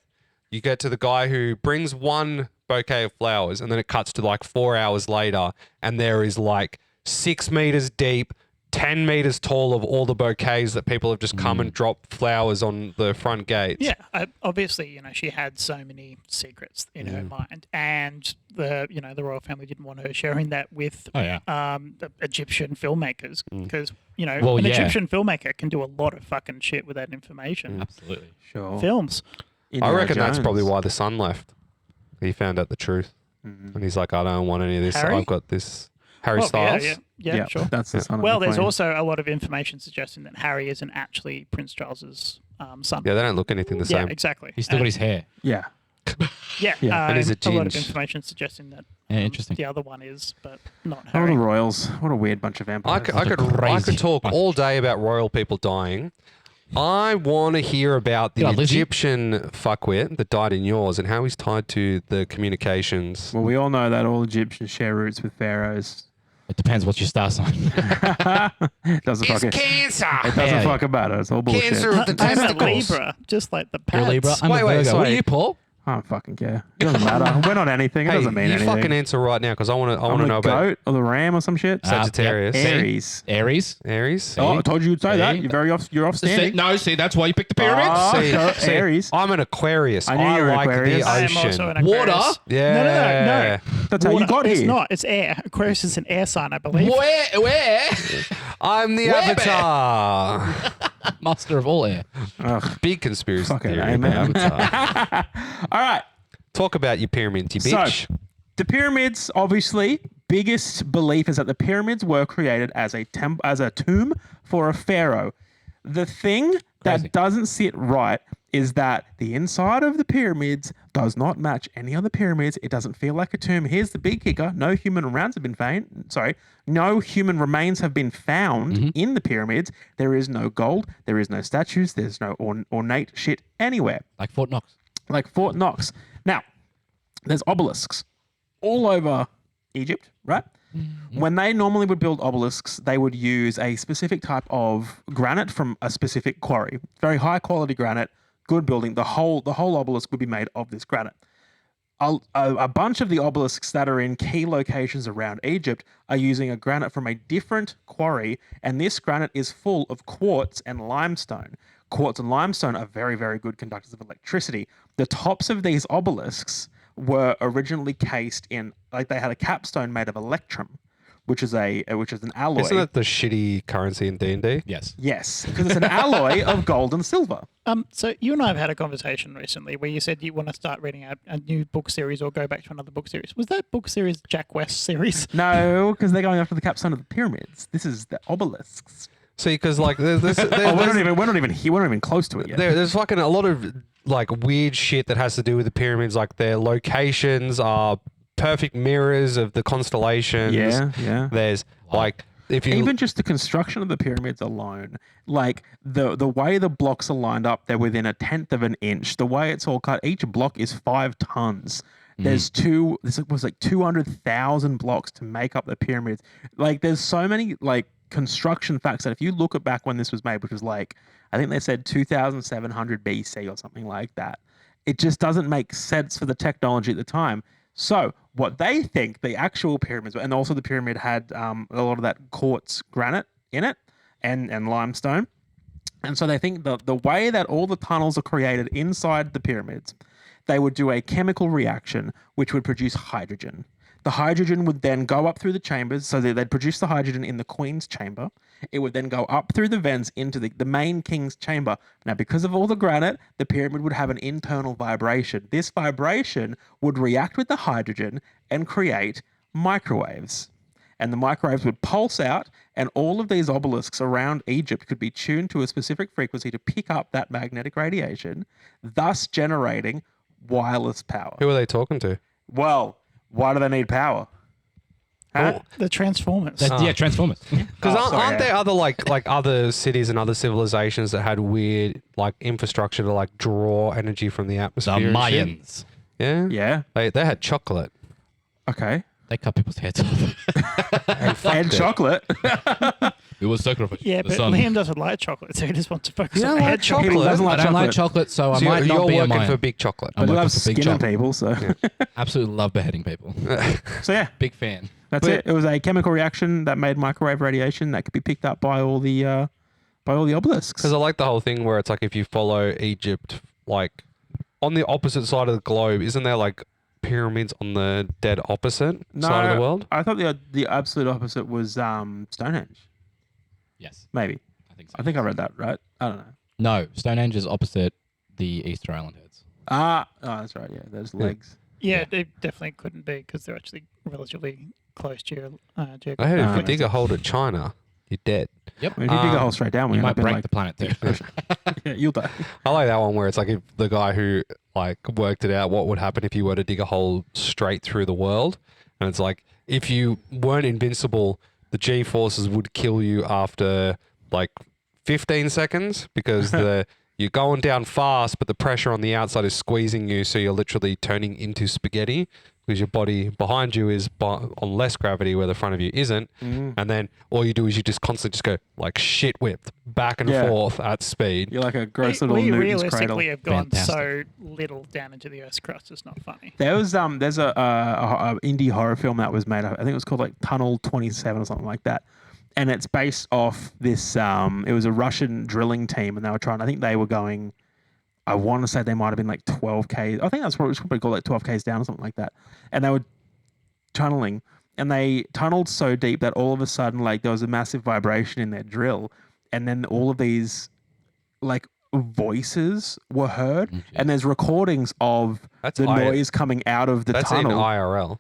you get to the guy who brings one bouquet of flowers and then it cuts to like 4 hours later and there is like 6 meters deep, 10 meters tall of all the bouquets that people have just come and dropped flowers on the front gates. Yeah, obviously, she had so many secrets in her mind, and the royal family didn't want her sharing that with Oh, yeah. the Egyptian filmmakers because Well, an yeah. Egyptian filmmaker can do a lot of fucking shit with that information. Absolutely. Sure. Films. I reckon that's probably why the son left. He found out the truth. And he's like, I don't want any of this. Harry? I've got this. Harry Oh, Styles. yeah, sure. That's the son of Well, the there's Queen. also a lot of information suggesting that Harry isn't actually Prince Charles's son. Yeah, they don't look anything the Yeah, same. exactly. He's still got his hair. Yeah. Yeah, Yeah, and he's a a lot of ginge. information suggesting that Yeah, interesting. the other one is, but not Oh, the Harry. royals. What a weird bunch of I vampires. could, I, could, I crazy could talk bunch. all day about royal people dying. I want to hear about the Yeah, Lizzie. Egyptian fuckwit that died in yours and how he's tied to the communications. Well, we all know that all Egyptians share roots with pharaohs. It depends what's your star sign. It doesn't fucking. cancer. It doesn't Yeah. fucking matter. It's all bullshit. Cancer of the I'm a testicles. Libra, just like the You're a pads. Libra. I'm Wait, a wait, Virgo. What are sorry. you, Paul? I don't fucking care. It doesn't matter. We're not anything. It Hey, doesn't mean you anything. fucking answer right now because I want to. I I'm want to the know about goat or the ram or some shit. Sagittarius. Yep. Aries. Aries. Aries. Oh, I told you you'd say that. See? You're very off. You're off standing. No, see, that's why you picked the pyramids. Oh, See, so see, Aries. I'm an Aquarius. I knew you were an like Aquarius. the I am ocean. also an Water? Aquarius. Yeah. No. That's how you Water- got it's here. not. It's air. Aquarius is an air sign, I believe. Where? I'm the Where, Avatar. Master of all air. Ugh. Big conspiracy Fucking theory amen. about Avatar. All right. Talk about your pyramids, you So, bitch. the pyramids, obviously, biggest belief is that the pyramids were created as a tomb for a pharaoh. The thing that Crazy. doesn't sit right is that the inside of the pyramids does not match any other pyramids. It doesn't feel like a tomb. Here's the big kicker: no human remains have been found. No human remains have been found in the pyramids. There is no gold. There is no statues. There's no ornate shit anywhere. Like Fort Knox. Like Fort Knox. Now, there's obelisks all over Egypt, right? When they normally would build obelisks, they would use a specific type of granite from a specific quarry. Very high quality granite, good building. The whole obelisk would be made of this granite. A bunch of the obelisks that are in key locations around Egypt are using a granite from a different quarry, and this granite is full of quartz and limestone. Quartz and limestone are very, very good conductors of electricity. The tops of these obelisks were originally cased in, like they had a capstone made of electrum, which is an alloy. Isn't that the shitty currency in D&D? Yes. Yes, because it's an alloy of gold and silver. So you and I have had a conversation recently where you said you want to start reading a new book series or go back to another book series. Was that book series Jack West series? No, because they're going after the capstone of the pyramids. This is the obelisks. See, because like there's Oh, we're not even here. We're not even close to it yet. there's fucking a lot of like weird shit that has to do with the pyramids. Like their locations are perfect mirrors of the constellations. Yeah. There's like if you Even just the construction of the pyramids alone, like the way the blocks are lined up, they're within a tenth of an inch. The way it's all cut, each block is 5 tons. This was like 200,000 blocks to make up the pyramids. Like there's so many like construction facts that if you look at back when this was made, which was like, I think they said 2700 BC or something like that, it just doesn't make sense for the technology at the time. So what they think the actual pyramids were, and also the pyramid had a lot of that quartz granite in it and limestone. And so they think the way that all the tunnels are created inside the pyramids, they would do a chemical reaction which would produce hydrogen. The hydrogen would then go up through the chambers, so they'd produce the hydrogen in the queen's chamber. It would then go up through the vents into the main king's chamber. Now, because of all the granite, the pyramid would have an internal vibration. This vibration would react with the hydrogen and create microwaves. And the microwaves would pulse out, and all of these obelisks around Egypt could be tuned to a specific frequency to pick up that magnetic radiation, thus generating wireless power. who are they talking to? Well, why do they need power? Huh? The Transformers. Yeah, Transformers. Because Oh, sorry, aren't yeah. there other like other cities and other civilizations that had weird like infrastructure to like draw energy from the The atmosphere? and shit? Mayans. Yeah. Yeah. They had chocolate. Okay. They cut people's heads off. And chocolate. It was sacrifice. yeah, The but sun. Liam doesn't like chocolate, so he just wants to focus You on don't the like head chocolate? He doesn't I like don't like chocolate. chocolate, so I So might you're not be a working Mayan. for big chocolate. I'm But he working loves for big skinning chocolate. people, so Absolutely love beheading people. so yeah, Big fan. that's it. It was a chemical reaction that made microwave radiation that could be picked up by all the obelisks. Because I like the whole thing where it's like if you follow Egypt, like on the opposite side of the globe, isn't there like pyramids on the dead opposite side of the world? I thought the absolute opposite was Stonehenge. Yes, Maybe. I think so. I think I read that right. I don't know. No, Stonehenge is opposite the Easter Island heads. Oh, that's right. Yeah, those legs. Yeah, they definitely couldn't be because they're actually relatively close I heard if you geographically. dig a hole to China, you're dead. Yep. If you dig a hole straight down, we You end might up in break like the planet too. yeah, you'll die. I like that one where it's like if the guy who like worked it out, what would happen if you were to dig a hole straight through the world, and it's like if you weren't invincible, the G forces would kill you after like 15 seconds because you're going down fast, but the pressure on the outside is squeezing you, so you're literally turning into spaghetti because your body behind you is on less gravity where the front of you isn't, and then all you do is you just constantly just go like shit whipped back and Yeah. forth at speed. You're like a gross We little Newton's realistically cradle. have gone Fantastic. so little down into the Earth's crust. It's not funny. There was there's a indie horror film that was made. I think it was called like Tunnel 27 or something like that, and it's based off this. It was a Russian drilling team, and they were trying. I think they were going. I want to say they might have been like 12K. I think that's what it was probably called, like 12Ks down or something like that. And they were tunneling, and they tunneled so deep that all of a sudden, like there was a massive vibration in their drill, and then all of these like voices were heard, and there's recordings of That's the I- noise coming out of the That's tunnel. in IRL.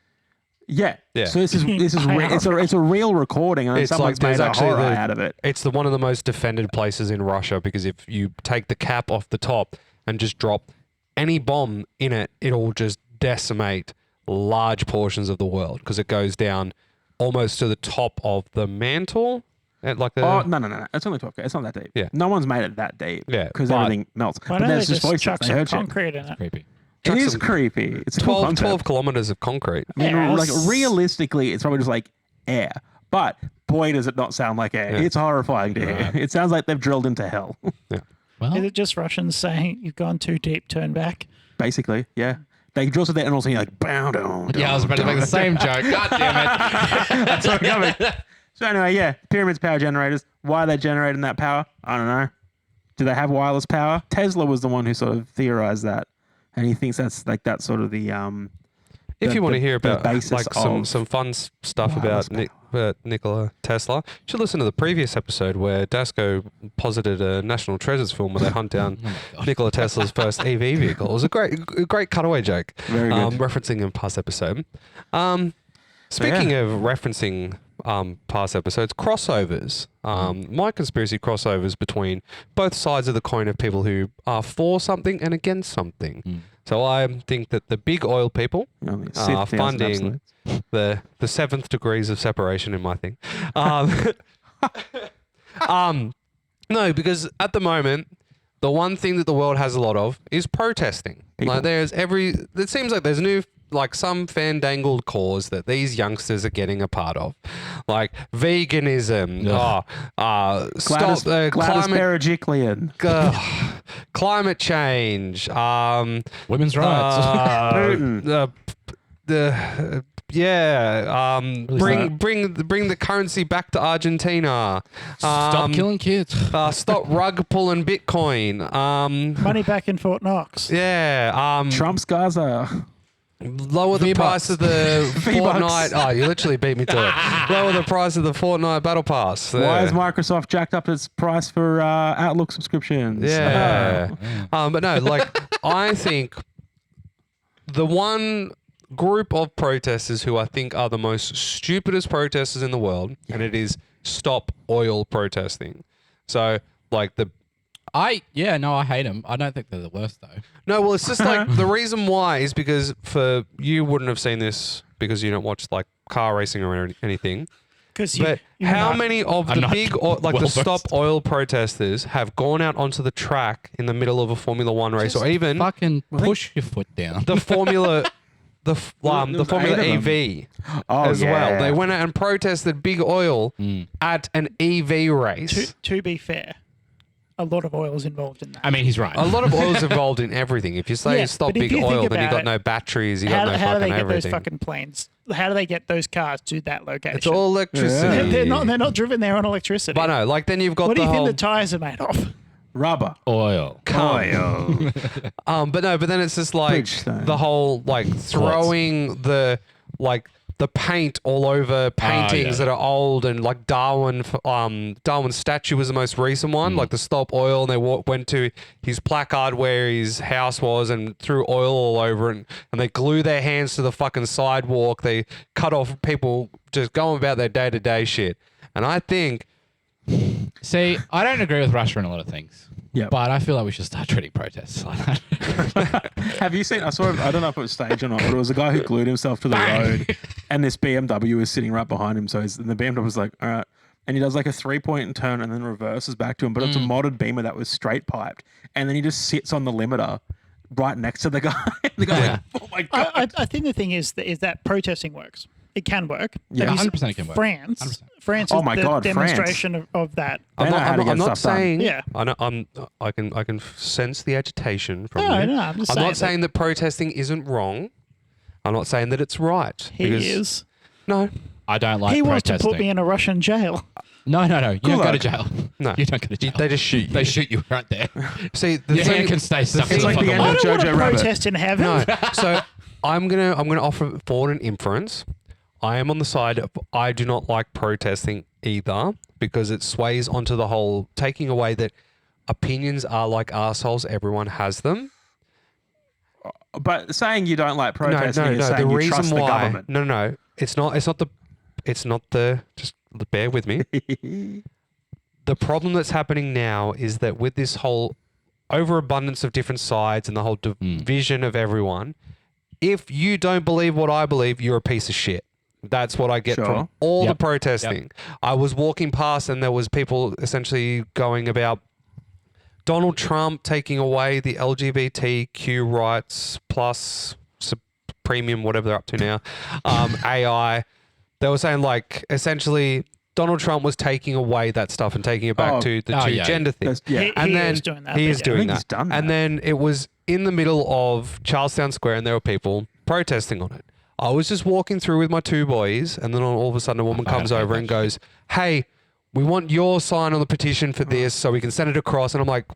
Yeah. Yeah. So this is it's a real recording, and then It's like someone's there's made a actually horror the- out of it. It's one of the most defended places in Russia because if you take the cap off the top and just drop any bomb in it, it'll just decimate large portions of the world because it goes down almost to the top of the mantle. Like the, Oh no! It's only 12K. It's not that deep. Yeah. No one's made it that deep. Yeah, Because but- everything melts. Why But don't they there's just just voices. chuck They some heard shit. concrete in it? Creepy. It Chuck is some creepy. It's a cool 12 concept. kilometers of concrete. I mean, like Yes. realistically, it's probably just like air. But boy, does it not sound like air. Yeah. It's horrifying to hear. It sounds like they've drilled into hell. Well, Is it just Russians saying you've gone too deep, turn back? Basically, yeah. They drill to that and also you're like, bow down. yeah, I was about to make the same joke. God damn it. That's what I'm coming. So anyway, yeah, pyramids, power generators. Why are they generating that power? I don't know. Do they have wireless power? Tesla was the one who sort of theorized that, and he thinks that's like that's sort of the If the- you want to the- hear the about basis like of some fun stuff wireless about Nikola Tesla, you should listen to the previous episode where Dasco posited a National Treasures film where they hunt down Nikola Tesla's first EV vehicle. It was a great cutaway joke. Very good. Referencing a past episode. Speaking of referencing past episodes, crossovers. My conspiracy crossovers between both sides of the coin of people who are for something and against something. So I think that the big oil people only are 6,000 funding absolutes. the seventh degrees of separation in my thing. No, because at the moment, the one thing that the world has a lot of is protesting. Like it seems like there's some fandangled cause that these youngsters are getting a part of, like veganism, Gladys, stop Gladys climate, Berejiklian. climate change, Women's rights. Putin. bring the currency back to Argentina. Stop killing kids. Stop rug pulling Bitcoin. Money back in Fort Knox. Trump's Gaza. Lower the price of the Fortnite. Oh, you literally beat me to it. Lower the price of the Fortnite Battle Pass. Why has Yeah. Microsoft jacked up its price for Outlook subscriptions? Yeah. But no, like, I think the one group of protesters who I think are the most stupidest protesters in the world, and it is stop oil protesting. So, like, I hate them. I don't think they're the worst though. no, well, it's just like the reason why is because you wouldn't have seen this because you don't watch like car racing or anything. Because But how many of I'm the not big, like the well-versed. stop oil protesters have gone out onto the track in the middle of a Formula One race, or even Fucking push your foot down. the Formula, the was Formula 8 of them. EV Oh, as well? yeah. They went out and protested big oil at an EV race. to be fair, a lot of oil is involved in that. I mean, he's right. A lot of oil's involved in everything. If you say Yeah, stop but if big you think oil, then you about got it, no batteries, you how, got no how do they fucking get everything. those fucking planes? How do they get those cars to that location? It's all electricity. They're not driven there on electricity. But no, like then you've got What do the you whole think the tires are made of? Rubber. Oil. Oil. but no, but then it's just like Bridgestone. the whole like throwing the the paint all over paintings yeah. that are old, and like Darwin's statue was the most recent one, like the Stop Oil, and they went to his placard where his house was and threw oil all over it, and they glue their hands to the fucking sidewalk. They cut off people just going about their day-to-day shit. And I think See, I don't agree with Russia on a lot of things. Yep. But I feel like we should start treating protests like that. Have you seen? I saw. I don't know if it was staged or not, but it was a guy who glued himself to the road, and this BMW was sitting right behind him. So and the BMW was like, all right, and he does like a 3-point turn and then reverses back to him. But it's a modded Beamer that was straight piped, and then he just sits on the limiter right next to the guy. The guy's like, oh my god. I think the thing is that protesting works. It can work. Yeah. Have you 100% it can work. France. 100%. France Oh is my the God, France. demonstration of that. They know how to get I'm not stuff done. saying. Yeah. I know. I can sense the agitation from No, you. no, I'm just I'm saying not saying that protesting isn't wrong. I'm not saying that it's right. He is. No, I don't like He wants protesting. to put me in a Russian jail. No. You don't go Gulag. to jail. no. You don't go to jail. They just shoot you. They shoot you right there. See, the Your hand thing, can stay stuck in It's the like the fucking end wall. of I don't want to Jojo Rabbit. protest in heaven. no. So I'm gonna offer forward an inference. I am on the side of I do not like protesting either, because it sways onto the whole taking away that opinions are like assholes. Everyone has them. But saying you don't like protesting is The saying you reason trust the why. government. No. It's not the. Just bear with me. The problem that's happening now is that with this whole overabundance of different sides and the whole division of everyone, if you don't believe what I believe, you're a piece of shit. That's what I get Sure. from all the Yep. protesting. I was walking past and there was people essentially going about Donald Trump taking away the LGBTQ rights plus premium, whatever they're up to now, AI. They were saying like essentially Donald Trump was taking away that stuff and taking it back Oh. to the Oh, two yeah. gender thing. That's- yeah. He And then is doing that. he but is yeah. doing think that. he's done And that. then it was in the middle of Charlestown Square and there were people protesting on it. I was just walking through with my two boys, and then all of a sudden a woman comes over and goes, "Hey, we want your sign on the petition for this so we can send it across." And I'm like,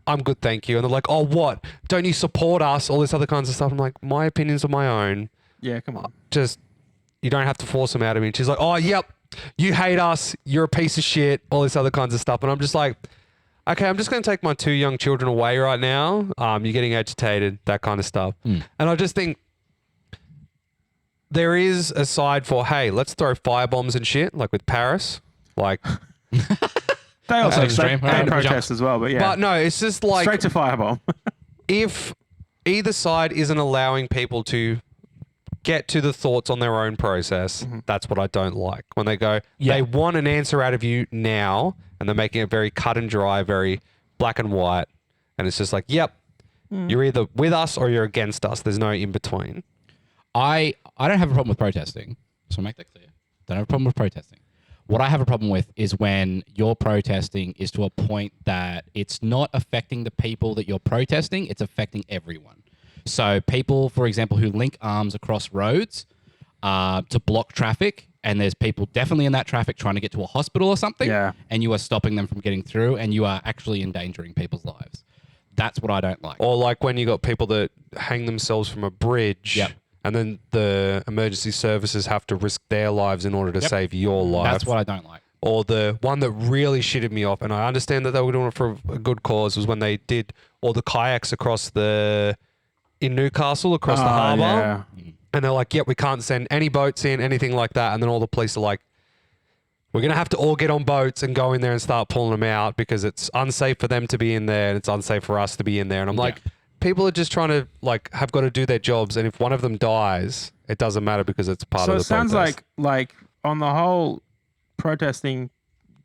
"I'm good, thank you." And they're like, "Oh, what? Don't you support us?" All this other kinds of stuff. I'm like, "My opinions are my own. Yeah, come on. Just, you don't have to force them out of me." And she's like, "Oh, yep, you hate us. You're a piece of shit." All this other kinds of stuff. And I'm just like, okay, I'm just going to take my two young children away right now. You're getting agitated, that kind of stuff. And I just think there is a side for, hey, let's throw firebombs and shit, like with Paris. Like, They also extreme. they Right. protest as well, but yeah. but no, it's just like, Straight to firebomb. if either side isn't allowing people to get to the thoughts on their own process, that's what I don't like. When they go, Yeah. they want an answer out of you now, and they're making it very cut and dry, very black and white. And it's just like, yep, you're either with us or you're against us. There's no in between. I don't have a problem with protesting. So I'll make that clear. Don't have a problem with protesting. What I have a problem with is when your protesting is to a point that it's not affecting the people that you're protesting, it's affecting everyone. So people, for example, who link arms across roads to block traffic, and there's people definitely in that traffic trying to get to a hospital or something, Yeah. and you are stopping them from getting through, and you are actually endangering people's lives. That's what I don't like. Or like when you got people that hang themselves from a bridge, Yep. and then the emergency services have to risk their lives in order to Yep. save your life. That's what I don't like. Or the one that really shitted me off, and I understand that they were doing it for a good cause, was when they did all the kayaks in Newcastle across the harbour. Yeah. And they're like, yep, we can't send any boats in, anything like that. And then all the police are like, we're going to have to all get on boats and go in there and start pulling them out because it's unsafe for them to be in there and it's unsafe for us to be in there. And I'm like, people are just trying to, like, have got to do their jobs. And if one of them dies, it doesn't matter because it's part So of it the sounds protest. like on the whole, protesting,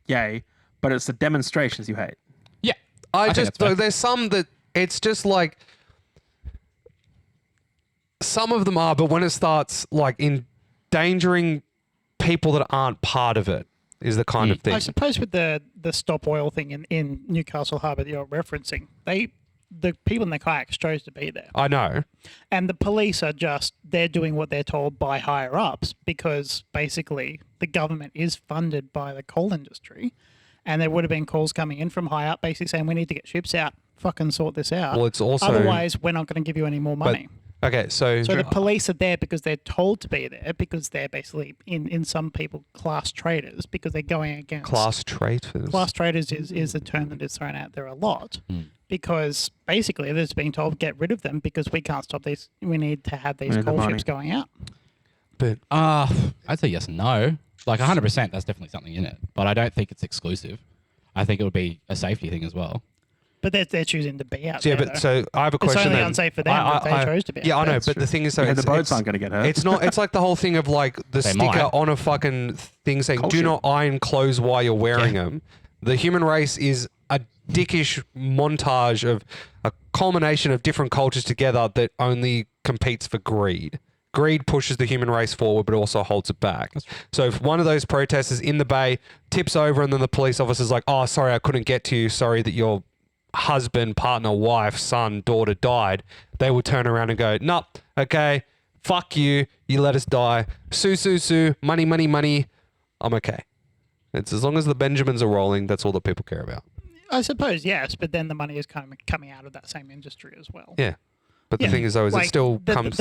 yay, but it's the demonstrations you hate. Yeah. I think just, that's fair. there's some that it's just like, some of them are, but when it starts like endangering people that aren't part of it is the kind of thing. I suppose with the stop oil thing in Newcastle Harbour that you're referencing, the people in the kayaks chose to be there. I know. And the police are they're doing what they're told by higher ups because basically the government is funded by the coal industry. And there would have been calls coming in from high up basically saying we need to get ships out, fucking sort this out. Well, it's also- Otherwise, we're not going to give you any more money. Okay, so So the police are there because they're told to be there, because they're basically in some people class traders, because they're going against class traitors. class traders is a term that is thrown out there a lot, because basically they're just being told get rid of them because we can't stop these. We need to have these need the coal money. ships going out. But I'd say yes and no. Like 100%, that's definitely something in it. But I don't think it's exclusive. I think it would be a safety thing as well. But they're choosing to be out yeah, there. but though. so I have a question. only then. unsafe for them that they chose to be Yeah, out I there. know, That's but the thing is, so Yeah, it's, the boats it's, aren't going to get hurt. it's not. It's like the whole thing of like the They sticker might. on a fucking thing saying Coal "Do ship. not iron clothes while you're wearing them." The human race is a dickish montage of a culmination of different cultures together that only competes for greed. Greed pushes the human race forward, but also holds it back. So if one of those protesters in the bay tips over and then the police officer's like, "Oh, sorry, I couldn't get to you. Sorry that your husband, partner, wife, son, daughter died," they will turn around and go, "Nope, okay, fuck you. You let us die. Sue, sue, sue. Money, money, money. I'm okay." It's as long as the Benjamins are rolling, that's all that people care about. I suppose yes, but then the money is kind of coming out of that same industry as well. Yeah. But the Yeah. thing is, though, is it Like, still the, comes.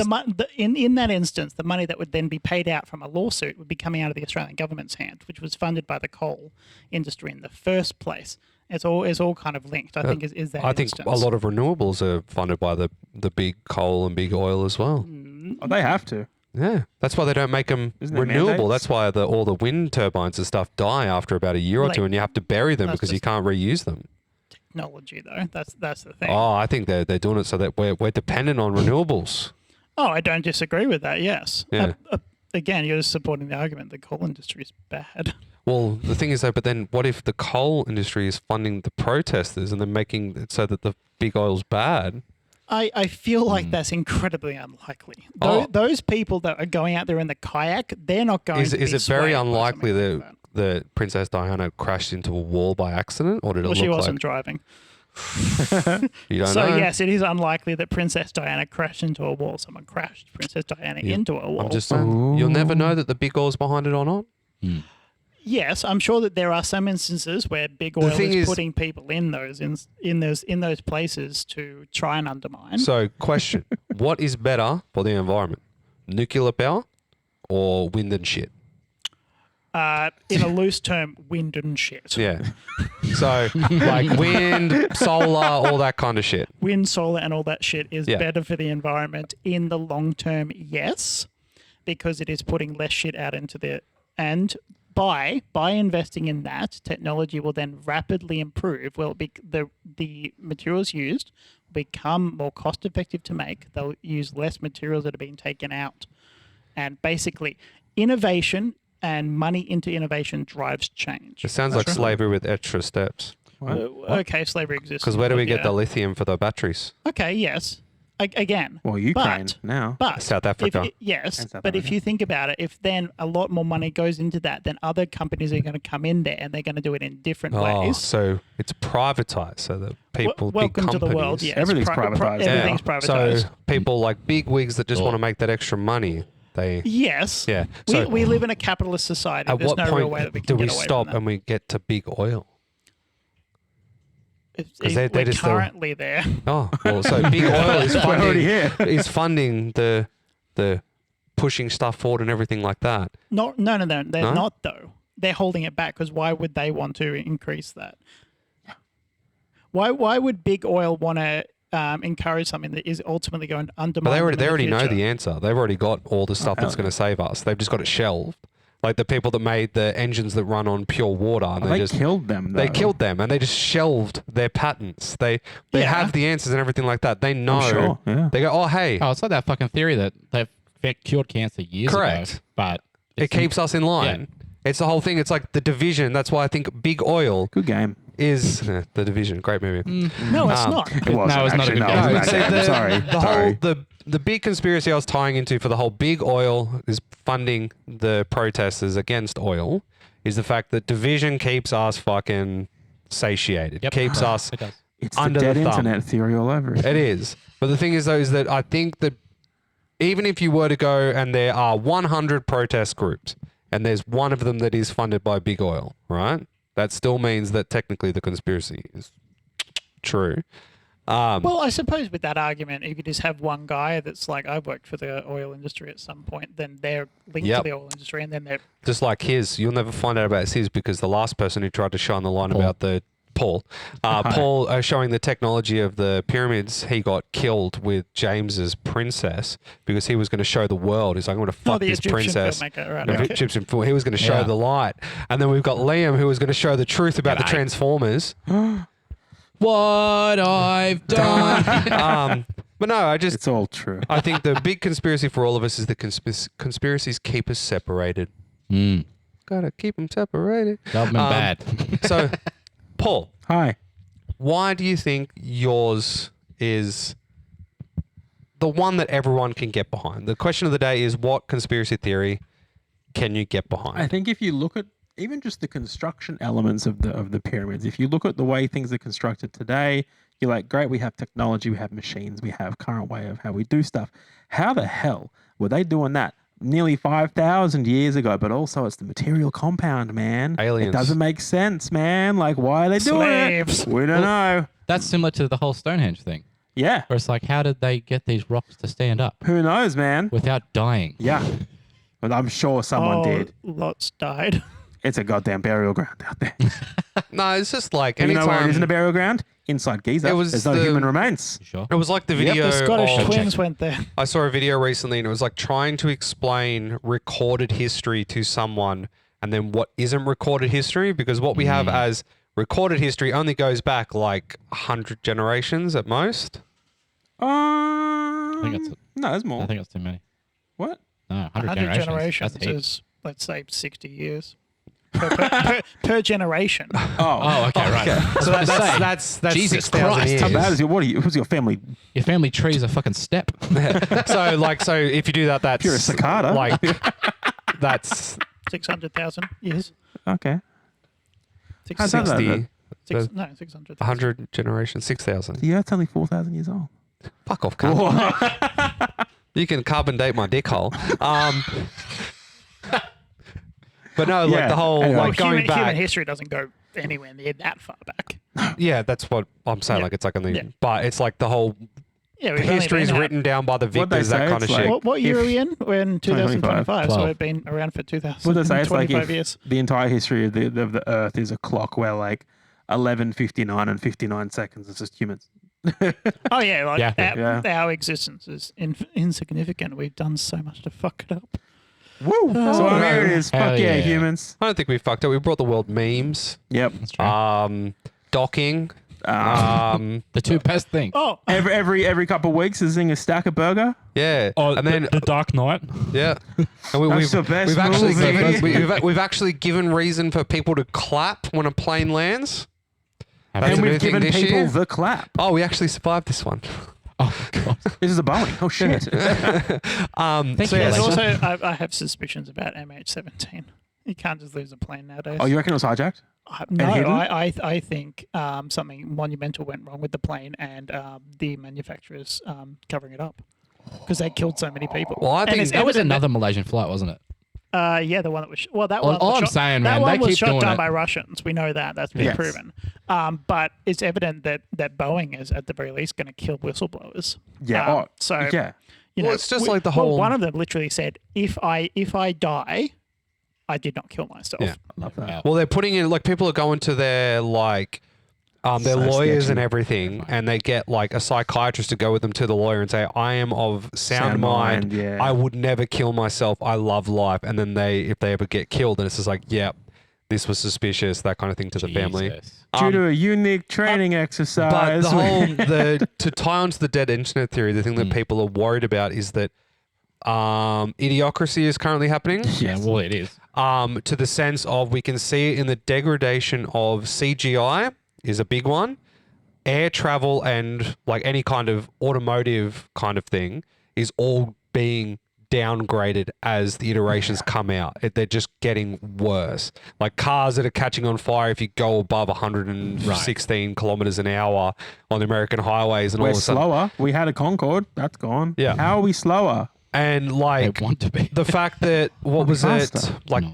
in that instance, the money that would then be paid out from a lawsuit would be coming out of the Australian government's hand, which was funded by the coal industry in the first place. It's all kind of linked. I think is that. I think instance. a lot of renewables are funded by the big coal and big oil as well. Oh, they have to. Yeah, that's why they don't make them Isn't there renewable. mandates? That's why all the wind turbines and stuff die after about a year or Like, two, and you have to bury them that's because you just- can't reuse them. Technology, though. That's the thing. Oh, I think they're doing it so that we're dependent on renewables. Oh, I don't disagree with that. Yes. Yeah. Again, you're just supporting the argument the coal industry is bad. Well, the thing is though, but then what if the coal industry is funding the protesters and then making it so that the big oil's bad? I feel like that's incredibly unlikely. Oh. Those people that are going out there in the kayak, they're not going Is to be it very swayed by unlikely something like that Princess Diana crashed into a wall by accident, or did it Well, she look wasn't like driving. you don't So know? yes, it is unlikely that Princess Diana crashed into a wall. Someone crashed Princess Diana Yeah. into a wall. I'm just saying, you'll never know that the big oil's behind it or not. Yes, I'm sure that there are some instances where big oil thing is is- putting people in those places to try and undermine. So, question: what is better for the environment, nuclear power or wind and shit? In a loose term, wind and shit. Yeah. So, like wind, solar, all that kind of shit. Wind, solar, and all that shit is Yeah. better for the environment in the long term. Yes, because it is putting less shit out into the by investing in that, technology will then rapidly improve. Well, the materials used become more cost effective to make. They'll use less materials that are being taken out, and basically, innovation and money into innovation drives change. It sounds like slavery with extra steps. Okay, slavery exists. Because where do we get Yeah. the lithium for the batteries? Okay, yes. Again. Well, Ukraine now. But South Africa. Yes, And South but if Africa. you think about it, if then a lot more money goes into that, then other companies are going to come in there and they're going to do it in different Oh, ways. so it's privatized, so that people, big Welcome to companies. the world. Yes, Everything's privatized now. Everything's privatized. So people like big wigs that just Cool. want to make that extra money, they. Yes. Yeah. So we live in a capitalist society. at There's what no real way point that we do can we get away stop from that. and we get to big oil? 'Cause We're they're just the- currently there. Oh, well, so big oil is We're already funding here. is funding the pushing stuff forward and everything like that. No. They're No? not though. They're holding it back because why would they want to increase that? Why would big oil want to encourage something that is ultimately going to undermine? But them in they already know future? the answer. They've already got all the stuff that's hell going to save us. They've just got it shelved. Like the people that made the engines that run on pure water, and They just killed them, though. they killed them, and they just shelved their patents. They Yeah. have the answers and everything like that. They know. sure, yeah. They go, oh hey, Oh, it's like that fucking theory that they've cured cancer years Correct. ago. But it it's- keeps us in line. It's the whole thing. It's like the division. That's why I think big oil Good game. is the division. Great movie. No, it's Um, not. It wasn't it's not a actually. good No, game. it was a No, bad so game. Sorry. the Sorry. whole the big conspiracy I was tying into for the whole big oil is funding the protesters against oil is the fact that division keeps us fucking satiated. Yep. Keeps us. It does. It's under the the dead thumb. internet theory all over it. It is. But the thing is though is that I think that even if you were to go and there are 100 protest groups and there's one of them that is funded by big oil, right? That still means that technically the conspiracy is true. Well, I suppose with that argument, if you just have one guy that's like, I've worked for the oil industry at some point, then they're linked Yep. to the oil industry, and then they're Just like his, you'll never find out about his because the last person who tried to shine the line Paul. about the Paul showing the technology of the pyramids, he got killed with James's princess because he was going to show the world. He's like, I'm going to fuck the this Egyptian princess. filmmaker, right? The Okay. Egyptian film. He was going to show Yeah. the light. And then we've got Liam who was going to show the truth about the G'day. Transformers. What I've done. But no, It's all true. I think the big conspiracy for all of us is the conspiracies keep us separated. Mm. Gotta keep them separated. Government bad. So, Paul, Hi. why do you think yours is the one that everyone can get behind? The question of the day is, what conspiracy theory can you get behind? I think if you look at even just the construction elements of the pyramids, if you look at the way things are constructed today, you're like, great, we have technology, we have machines, we have current way of how we do stuff. How the hell were they doing that nearly 5,000 years ago? But also, it's the material compound, man. Aliens. It doesn't make sense, man. Like, why are they doing Slaves. it? We don't know. That's similar to the whole Stonehenge thing, Yeah. where it's like, how did they get these rocks to stand up Who knows, man? without dying? Yeah. But I'm sure someone did. Lots died. It's a goddamn burial ground out there. No, it's just like And you know where it anytime isn't a burial ground? Inside Giza. It was There's no the- human remains. You sure? it was like the video. The Scottish of- twins went there. I saw a video recently, and it was like trying to explain recorded history to someone, and then what isn't recorded history, because what we have as recorded history only goes back like 100 generations at most. I think it's. No, there's more. I think it's too many. What? No, 100 100 generations. generations That's heaps. is, let's say, 60 years per generation. Oh, okay, right. So that's Jesus 6,000 Christ. years. How bad is your, who's your family? Your family tree is a fucking step. So if you do that, that's You're a cicada. Like that's 600,000 years. Okay. How's 600. that? 60, No, 600. 100 generations, 6,000. The Earth's only 4,000 years old. Fuck off, cunt. You can carbon date my dick hole. But no, like Yeah, the whole anyway. like going human back. history doesn't go anywhere near that far back. Yeah, that's what I'm saying. Yeah. Like it's like on the, Yeah. but it's like the whole Yeah, we've only history is been out- written down by the What'd they victors, that say? kind of It's shit. like- What year If- are we in? We're in 2025, so 12. we've been around for What they say? It's 2025 like if years. the entire history of the Earth is a clock where like 11:59 and 59 seconds is just humans. Oh yeah, like Yeah. our existence is insignificant. We've done so much to fuck it up. Woo! So here it is. Hell Fuck yeah, yeah. humans. I don't think we fucked up. We brought the world memes, Yep. That's true. docking. The two best things. Oh, Every couple of weeks, is a stack of burger. Yeah, and then the Dark Knight. yeah, and That's the best we've actually movie. we've actually given reason for people to clap when a plane lands. Have That's And a new we've thing given this people year. the clap. Oh, we actually survived this one. Oh, God. This is a Boeing. Oh shit. Thank So you, yeah, there's Alexa. also I have suspicions about MH17. You can't just lose a plane nowadays. Oh, you reckon it was hijacked? No, hidden? I think something monumental went wrong with the plane, and the manufacturers covering it up because they killed so many people. Well, I And think it's That was evident another Malaysian flight, wasn't it? yeah, the one that was that All- one. all was I'm shot, saying, that man, one they was keep shot doing down it. by Russians. We know that. That's been Yes. proven. But it's evident that Boeing is at the very least going to kill whistleblowers. Yeah. So yeah. you Well, know, it's just like the whole- One of them literally said, "If I die, I did not kill myself." Yeah. I love that. Wow. Well, they're putting in like people are going to their like their So lawyers sketchy. and everything, and they get like a psychiatrist to go with them to the lawyer and say, "I am of sound mind. yeah. I would never kill myself. I love life." And then if they ever get killed, then it's just like, "Yep, this was suspicious." That kind of thing to the family. Jesus. Due to a unique training exercise. But the whole to tie onto the dead internet theory, the thing that people are worried about is that idiocracy is currently happening. Yeah, well, it is. To the sense of we can see it in the degradation of CGI is a big one. Air travel and like any kind of automotive kind of thing is all being downgraded as the iterations come out. They're just getting worse. Like cars that are catching on fire if you go above 116 kilometers an hour on the American highways, and we're all of a sudden, slower. We had a Concorde. That's gone. Yeah. How are we slower? and They like want to be. the fact that what was it faster. like? No.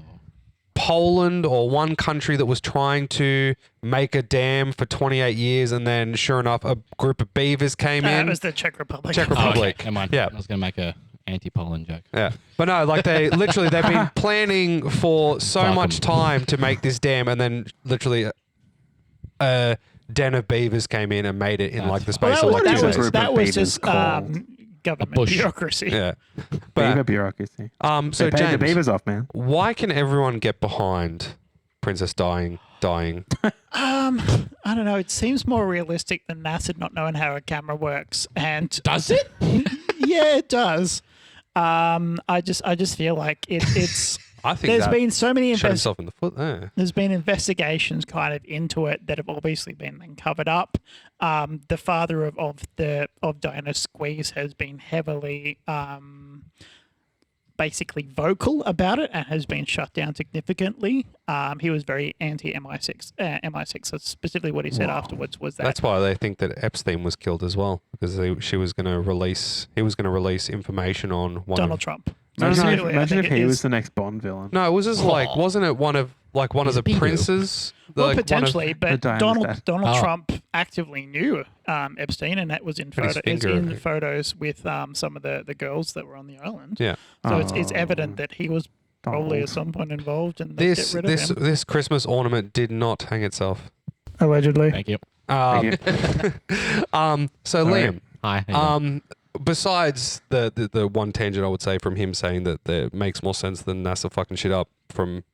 Poland or one country that was trying to make a dam for 28 years, and then sure enough, a group of beavers came It in. was the Czech Republic. Czech Oh, okay. Republic. Never mind. Yeah. I was going to make a anti-Poland joke. Yeah, but no, like they've been planning for so Fuck much 'em. time to make this dam, and then literally a den of beavers came in and made it in That's like the fine. space Well, of like that 2 was, days. that was Beavers just called government bush. bureaucracy. Yeah, Beaver but bureaucracy. so They paid the James, beavers off, man. why can everyone get behind Princess dying? I don't know. It seems more realistic than NASA not knowing how a camera works, and Does it? yeah, it does. I just feel like it's. I think There's that been so many shot himself in the foot there. There's been investigations kind of into it that have obviously been then covered up. The father of Diana Squeeze has been heavily basically vocal about it and has been shut down significally. He was very anti MI6. MI6. That's specifically what he said afterwards was that. That's why they think that Epstein was killed as well, because he was going to release information on one Donald of, Trump. Imagine if he was the next Bond villain. No, it was just like, wasn't it one of He's the a big princes? Well, Like, one of- potentially, but Diana's Donald dad. Donald Oh. Trump actively knew Epstein, and that was in Had his finger- photos with some of the girls that were on the island. Yeah. So it's Oh. evident that he was probably at some point involved, and they This get rid of him. this Christmas ornament did not hang itself. Allegedly. Thank you. So Liam, Hi. how you doing? besides the one tangent I would say from him saying that it makes more sense than NASA fucking shit up from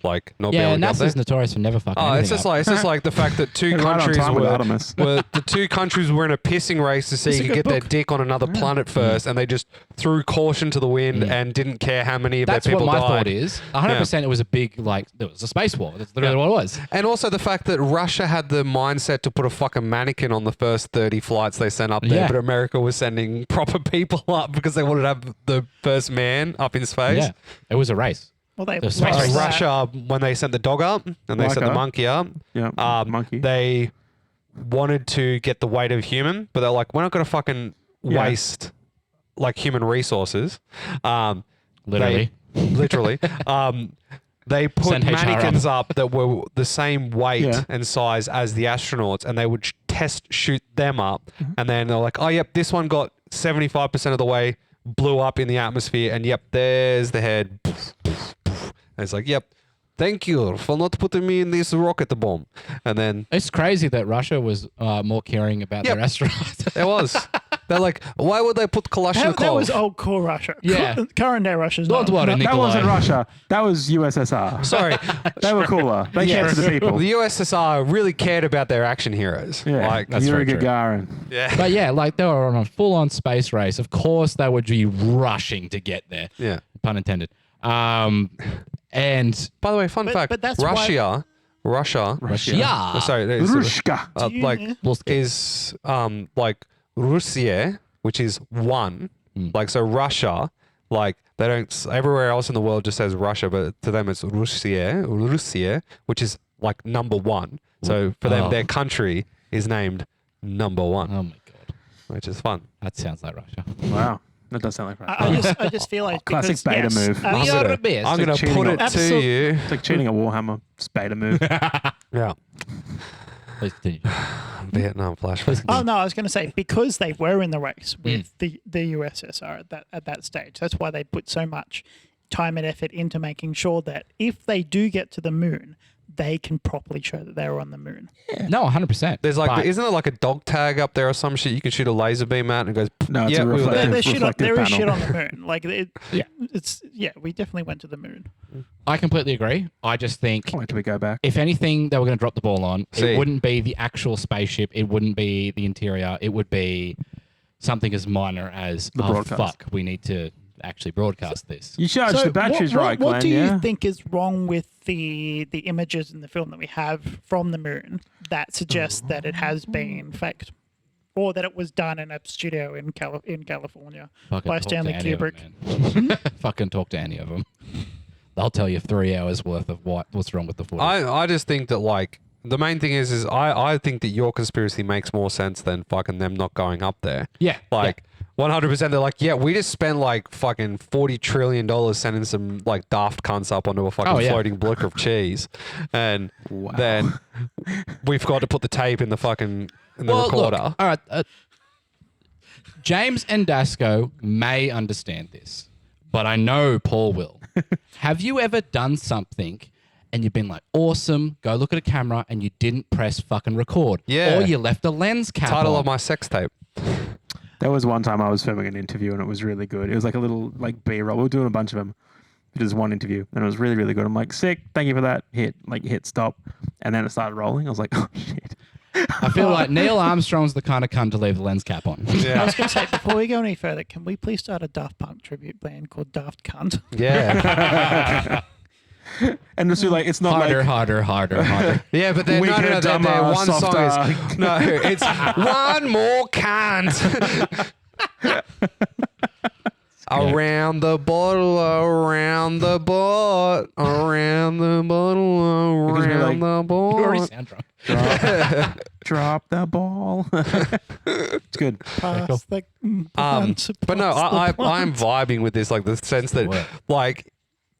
like not being Yeah, able to get up NASA's there. notorious for never fucking Oh, anything it's up. just like the fact that two Right on countries time with were Artemis. the two countries were in a pissing race to see It's who a could good get their book. dick on another planet first, and they just threw caution to the wind and didn't care how many of That's their what people my died. thought is. 100% it was a big, like, there was a space war. That's literally what it was. And also the fact that Russia had the mindset to put a fucking mannequin on the first 30 flights they sent up there, Yeah. but America was sending proper people up because they wanted to have the first man up in space. Yeah. It was a race. Well, they The space lost race. that. Russia, when they sent the dog up and they sent the Laika. monkey up, Yeah, monkey. they wanted to get the weight of human, but they're like, we're not going to fucking Yeah. waste like human resources. Literally. Literally. They put Send HR mannequins up that were the same weight Yeah. and size as the astronauts, and they would shoot them up, Mm-hmm. and then they're like, oh, yep, this one got 75% of the way, blew up in the atmosphere, and yep, there's the head. And it's like, yep, thank you for not putting me in this rocket bomb. And then It's crazy that Russia was more caring about Yep. their astronauts. it was. They're like, why would they put Kalashnikov? That was old core Russia. Yeah. Current day Russia's Don't not. worry, that Nikolai. wasn't Russia. That was USSR. Sorry, They were cooler. They cared for the people. the USSR really cared about their action heroes. Yeah, Like, That's Yuri very true. Gagarin. yeah. But yeah, like they were on a full-on space race. Of course, they would be rushing to get there. Yeah. Pun intended. And By the way, fun fact: but that's why- Russia, yeah, sorry, it's, Rushka. like Ruska. is like Russia, which is one. Like so, Russia, like they don't. Everywhere else in the world just says Russia, but to them it's Russia, which is like number one. So for them, Oh. their country is named number one, Oh my god, which is fun. that sounds like Russia. Wow. That does sound like Russia. I just feel like Classic because, beta yes, move. We are the best. I'm gonna cheating put on- it to Absolute- you. It's like cheating a Warhammer Spader move. Yeah, Please continue. Vietnam flashback. Oh no, I was going to say because they were in the race with the USSR at that stage. That's why they put so much time and effort into making sure that if they do get to the moon, they can properly show that they were on the moon. No, 100%. There's like, But isn't there like a dog tag up there or some shit? You can shoot a laser beam at and it goes. No, it's yeah, a we were reflective- there. There's shit on, reflective there is panel. shit on the moon. Like Yeah. it's we definitely went to the moon. I completely agree. I just think Can't wait till we go back. if anything they were going to drop the ball on, See. it wouldn't be the actual spaceship. It wouldn't be the interior. It would be something as minor as, The broadcast. fuck, we need to actually broadcast this. You charged the batteries right, Glenn. What do you yeah? think is wrong with the images in the film that we have from the moon that suggest that it has been faked, or that it was done in a studio in California Fucking by talk to Stanley any of Kubrick? them, man. Fucking talk to any of them. They'll tell you 3 hours worth of what's wrong with the footage. I just think that like the main thing is I think that your conspiracy makes more sense than fucking them not going up there. yeah. Like 100%. They're like, yeah, we just spent like fucking $40 trillion sending some like daft cunts up onto a fucking Oh, yeah. floating block of cheese. And Wow. then we forgot to put the tape in the recorder. Look, all right. James and Dasco may understand this, but I know Paul will. Have you ever done something and you've been like, awesome, go look at a camera, and you didn't press fucking record? Yeah. Or you left a lens cap Title on? of my sex tape. There was one time I was filming an interview and it was really good. It was like a little like B-roll. We were doing a bunch of them. Just one interview and it was really, really good. I'm like, sick. Thank you for that. Hit stop. And then it started rolling. I was like, oh shit. I feel like Neil Armstrong's the kind of cunt to leave the lens cap on. I Yeah. was going to say, before we go any further, can we please start a Daft Punk tribute band called Daft Cunt? Yeah. And it's like, it's not Harder, like, harder, harder, harder. Yeah, but they're Weaker, they're dumber, one song softer. is no, it's one more cunt. Around the bottle, around the boat, around the bottle, Because we're around like- the You already boat. sound drunk. drop the ball. It's good. Pass the blunt, But no, pass the I'm blunt. vibing with this, like the sense that, What? like,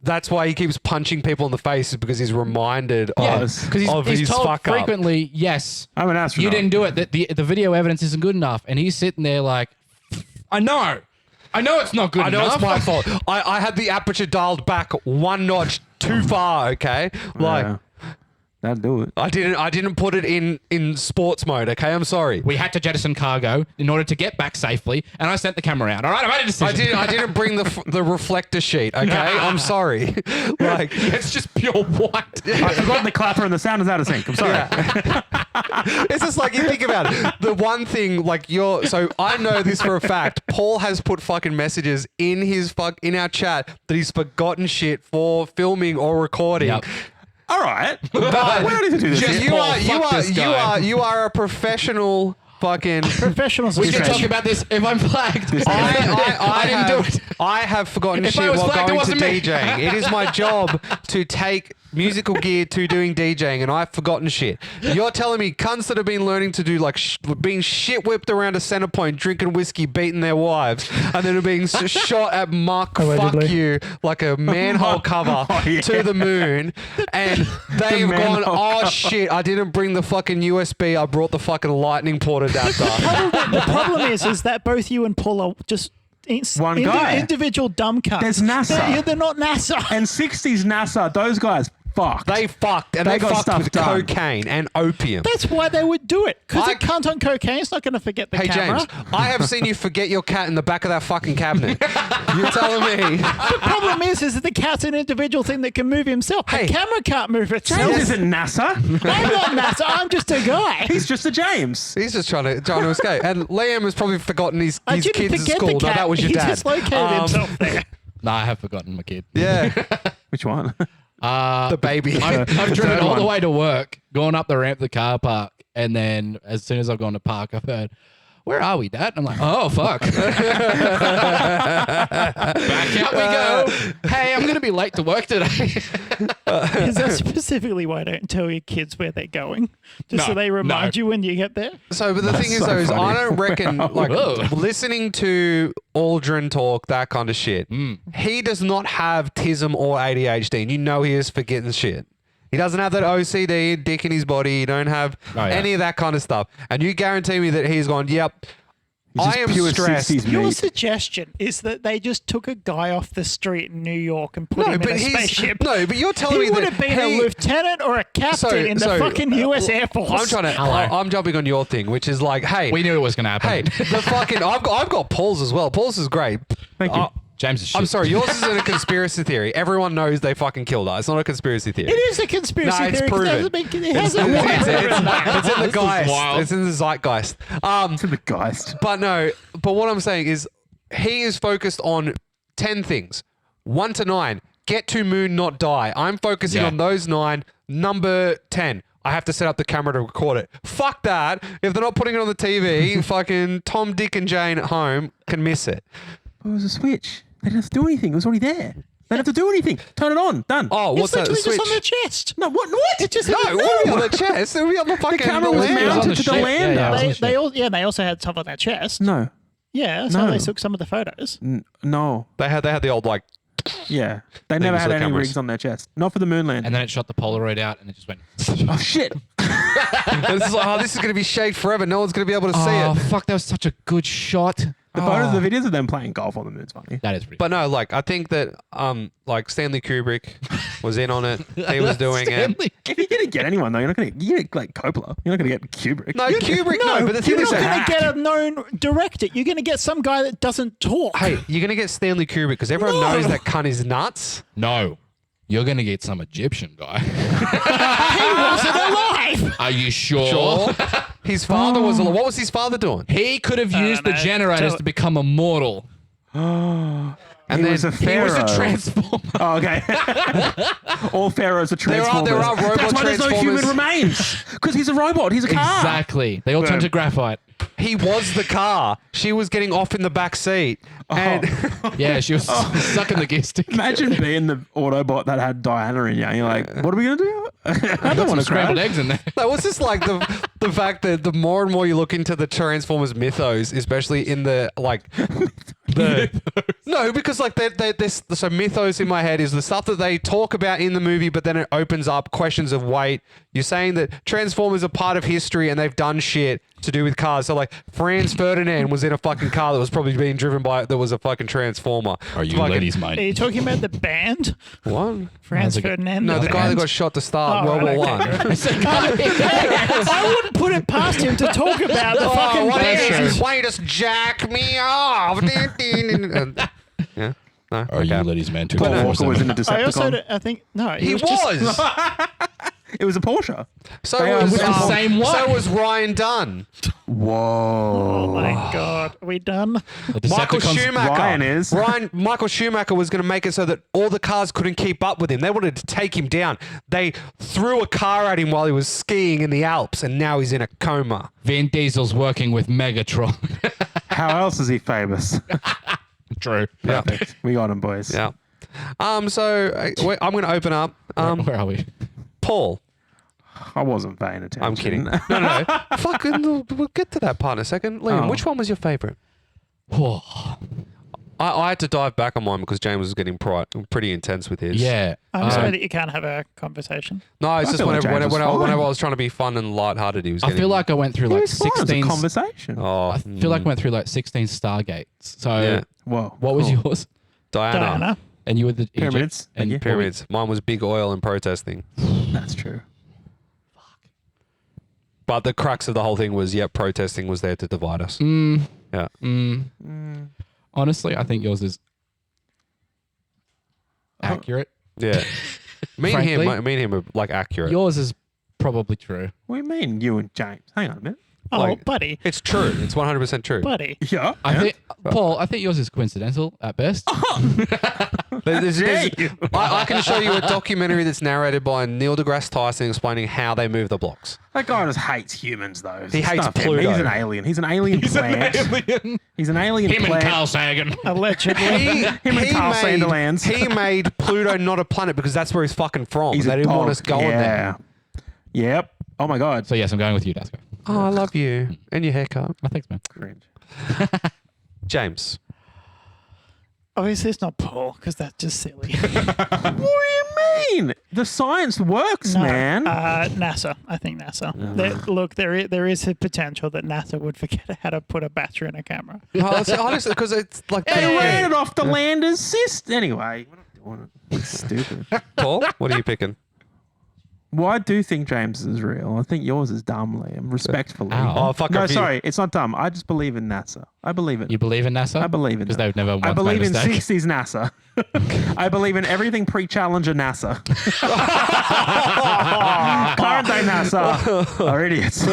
that's why he keeps punching people in the face, is because he's reminded Yeah, of, because of he's his told fuck up. frequently, yes, I'm an astronaut. you didn't do it. That the video evidence isn't good enough, and he's sitting there like, I know it's not good I know enough. it's my fault. I had the aperture dialed back one notch too far. Okay, like. Yeah. That'd do it. I didn't put it in sports mode, okay? I'm sorry. We had to jettison cargo in order to get back safely, and I sent the camera out. All right, I made a decision. I didn't bring the reflector sheet, okay? I'm sorry. Like It's just pure white. I forgot the clapper and the sound is out of sync. I'm sorry. it's just like, you think about it. The one thing, like, so I know this for a fact. Paul has put fucking messages in in our chat that he's forgotten shit for filming or recording. Yep. All right. We don't need to do this. Just, yet. you are a professional fucking. Professionals We are can strange. talk about this if I'm flagged. I didn't do it. I have forgotten If I shit was while flagged, it going to wasn't me. DJing. It is my job to take musical gear to doing DJing, and I've forgotten shit. You're telling me cunts that have been learning to do like being shit whipped around a center point, drinking whiskey, beating their wives, and then are being shot at Mark fuck Allegedly. you like a manhole cover yeah. to the moon, and they've gone, manhole oh cover. shit, I didn't bring the fucking USB, I brought the fucking lightning port adapter. The problem is that both you and Paul are just One guy. individual dumb cunts. There's NASA. They're not NASA. And 60s NASA, those guys fucked. They fucked, and They they, got fucked stuff with done. cocaine and opium. That's why they would do it. Because I- a cunt on cocaine's not going to forget the Hey camera. James, I have seen you forget your cat in the back of that fucking cabinet. You're telling me? The problem is that the cat's an individual thing that can move himself. Hey. The camera can't move itself. James isn't NASA. I'm not NASA. I'm just a guy. He's just a James. He's just trying to escape. And Liam has probably forgotten his I didn't kids at forget school. the No, cat. that was your he dad. dislocated himself there. No, I have forgotten my kid. Yeah, Which one? the baby. I've driven Third all the one. way to work, gone up the ramp to the car park, and then as soon as I've gone to park, I've heard, "Where are we, Dad?" And I'm like, "Oh fuck!" Back out we go. Hey, I'm gonna be late to work today. Is that specifically why I don't tell your kids where they're going? Just so No, they remind no. you when you get there? So, but the thing is, so though, is funny. I don't reckon, like, Whoa. listening to Aldrin talk, that kind of shit, he does not have TISM or ADHD, and you know he is forgetting shit. He doesn't have that OCD, dick in his body. You don't have Oh, yeah. any of that kind of stuff. And you guarantee me that he's gone, yep, He's I just am pure stressed. 60s Your meat. suggestion is that they just took a guy off the street in New York and put him in a spaceship. No, but you're telling me He would that have been a lieutenant or a captain in the fucking U.S. Air Force. I'm trying to. Hello. I'm jumping on your thing, which is like, hey, We knew it was gonna happen. hey, the fucking. I've got Paul's as well. Paul's is great. Thank you. James is shit. I'm sorry, yours isn't a conspiracy theory. Everyone knows they fucking killed her. It's not a conspiracy theory. It is a conspiracy No, it's theory. 'cause it proven. hasn't been- It It's, hasn't it's, been it's, proven. it's in the This is geist. wild. It's in the zeitgeist. To the Geist. But no. But what I'm saying is, he is focused on 10 things, 1 to 9. Get to moon, not die. I'm focusing Yeah. on those 9. Number 10. I have to set up the camera to record it. Fuck that. If they're not putting it on the TV, fucking Tom, Dick, and Jane at home can miss it. It was a switch. They didn't have to do anything. It was already there. They didn't have to do anything. Turn it on. Done. Oh, It's what's that? The literally switch? just on the chest. No, what? It just No, it won't be on the chest. It'll be on the fucking camera was lander. mounted on the to the ship. Yeah, lander. yeah. They also had stuff on their chest. No. Yeah, that's how No. they took some of the photos. No. They had the old like. Yeah. They never Things had with any cameras. rigs on their chest. Not for the moon landing. And then it shot the Polaroid out, and it just went. Oh, shit. This is like, oh, this is going to be shade forever. No one's going to be able to see Oh it. fuck! That was such a good shot. The photos, the videos of them playing golf on the moon's funny. That is pretty. But no, like I think that like Stanley Kubrick was in on it. He was doing it. Stanley. If you're going to get anyone, though, you're not going to get like Coppola. You're not going to get Kubrick. No, Kubrick. No, but the thing You're is not that going to get a known director. You're going to get some guy that doesn't talk. hey, you're going to get Stanley Kubrick because everyone No. knows that cunt is nuts. No, you're gonna get some Egyptian guy. He wasn't alive. Are you sure? Sure. His father was. What was his father doing? He could have used the know. generators to become immortal. And He was a He was a pharaoh. transformer. Oh, okay. All pharaohs are transformers. there are robot That's why there's no human transformers. remains. Because he's a robot. He's a car. Exactly. They all turned to graphite. He was the car. She was getting off in the back seat. And Yeah, she was sucking the gear stick. Imagine being the Autobot that had Diana in you. And you're like, what are we going to do? I don't Some want to scrambled crash. eggs in there. that was just like the fact that the more and more you look into the Transformers mythos, especially in the like no, because like this so mythos in my head is the stuff that they talk about in the movie, but then it opens up questions of weight. You're saying that Transformers are part of history and they've done shit to do with cars. So like Franz Ferdinand was in a fucking car that was probably being driven by that was a fucking Transformer. Are you Fucking- ladies, Are mate? you talking about the band? What? Franz That's a- Ferdinand? No, the guy that band? got shot to start Oh, World right, War okay. One. I wouldn't put it past him to talk about the fucking why band. why you just jack me off? Yeah. No, Are you okay. ladies, man? Paul Walker was in a I also, Decepticon. I think, no, He was. Just, was. It was a Porsche. So They are was with the same one. So was Ryan Dunn. Whoa. oh my God. Are we done? Michael Schumacher. Ryan is. Michael Schumacher was going to make it so that all the cars couldn't keep up with him. They wanted to take him down. They threw a car at him while he was skiing in the Alps, and now he's in a coma. Vin Diesel's working with Megatron. How else is he famous? True. Perfect. We got him, boys. Yeah. So I'm going to open up. Where are we? Paul. I wasn't paying attention. I'm kidding. No. Fucking, we'll get to that part in a second. Liam, Oh. which one was your favorite? Oh, I had to dive back on mine because James was getting pretty intense with his. yeah. I'm sorry that you can't have a conversation. No, it's I just feel like whenever, James was whenever, fine. whenever I was trying to be fun and lighthearted, he was I getting... feel like I went through It like was fine. It was a 16. conversation. Oh, I feel like I went through like 16 Stargates. So yeah. Whoa. what was cool. yours? Diana. And you were the Egypt- Pyramids. and Thank you. Pyramids. Mine was big oil and protesting. That's true. But the crux of the whole thing was, protesting was there to divide us. Yeah. Honestly, I think yours is accurate. Yeah. Me and Frankly, him are like accurate. Yours is probably true. What do you mean, you and James? Hang on a minute. Oh, Like- buddy. It's true. It's 100% true. Buddy. Yeah. I think Paul, I think yours is coincidental at best. I can show you a documentary that's narrated by Neil deGrasse Tyson explaining how they move the blocks. That guy just hates humans, though. He hates Stuff him. Pluto. He's an alien. He's an alien plant. He's an alien Him and plant. Carl Sagan. Allegedly. Him and Carl Sanderlands. He made Pluto not a planet because that's where he's fucking from. He's They a didn't want dog. us going there. Yep. Oh my God. So yes, I'm going with you, Dasko. Oh, I love you. And your haircut. Oh, thanks, man. Cringe. James. Obviously, it's not Paul because that's just silly. What do you mean? The science works, man. NASA. I think NASA. Look, there is a potential that NASA would forget how to put a battery in a camera. Honestly, because it's like... They ran it off the lander's cyst. Anyway, we're not doing it. It's stupid. Paul, what are you picking? Well, I do think James is real. I think yours is dumb, Liam. Respectfully. Ow. Oh, fuck No, off you. sorry. It's not dumb. I just believe in NASA. I believe it. You believe in NASA? I believe in because it. they've never once I believe made a in mistake. 60s NASA. I believe in everything pre-Challenger NASA. Current day NASA are idiots.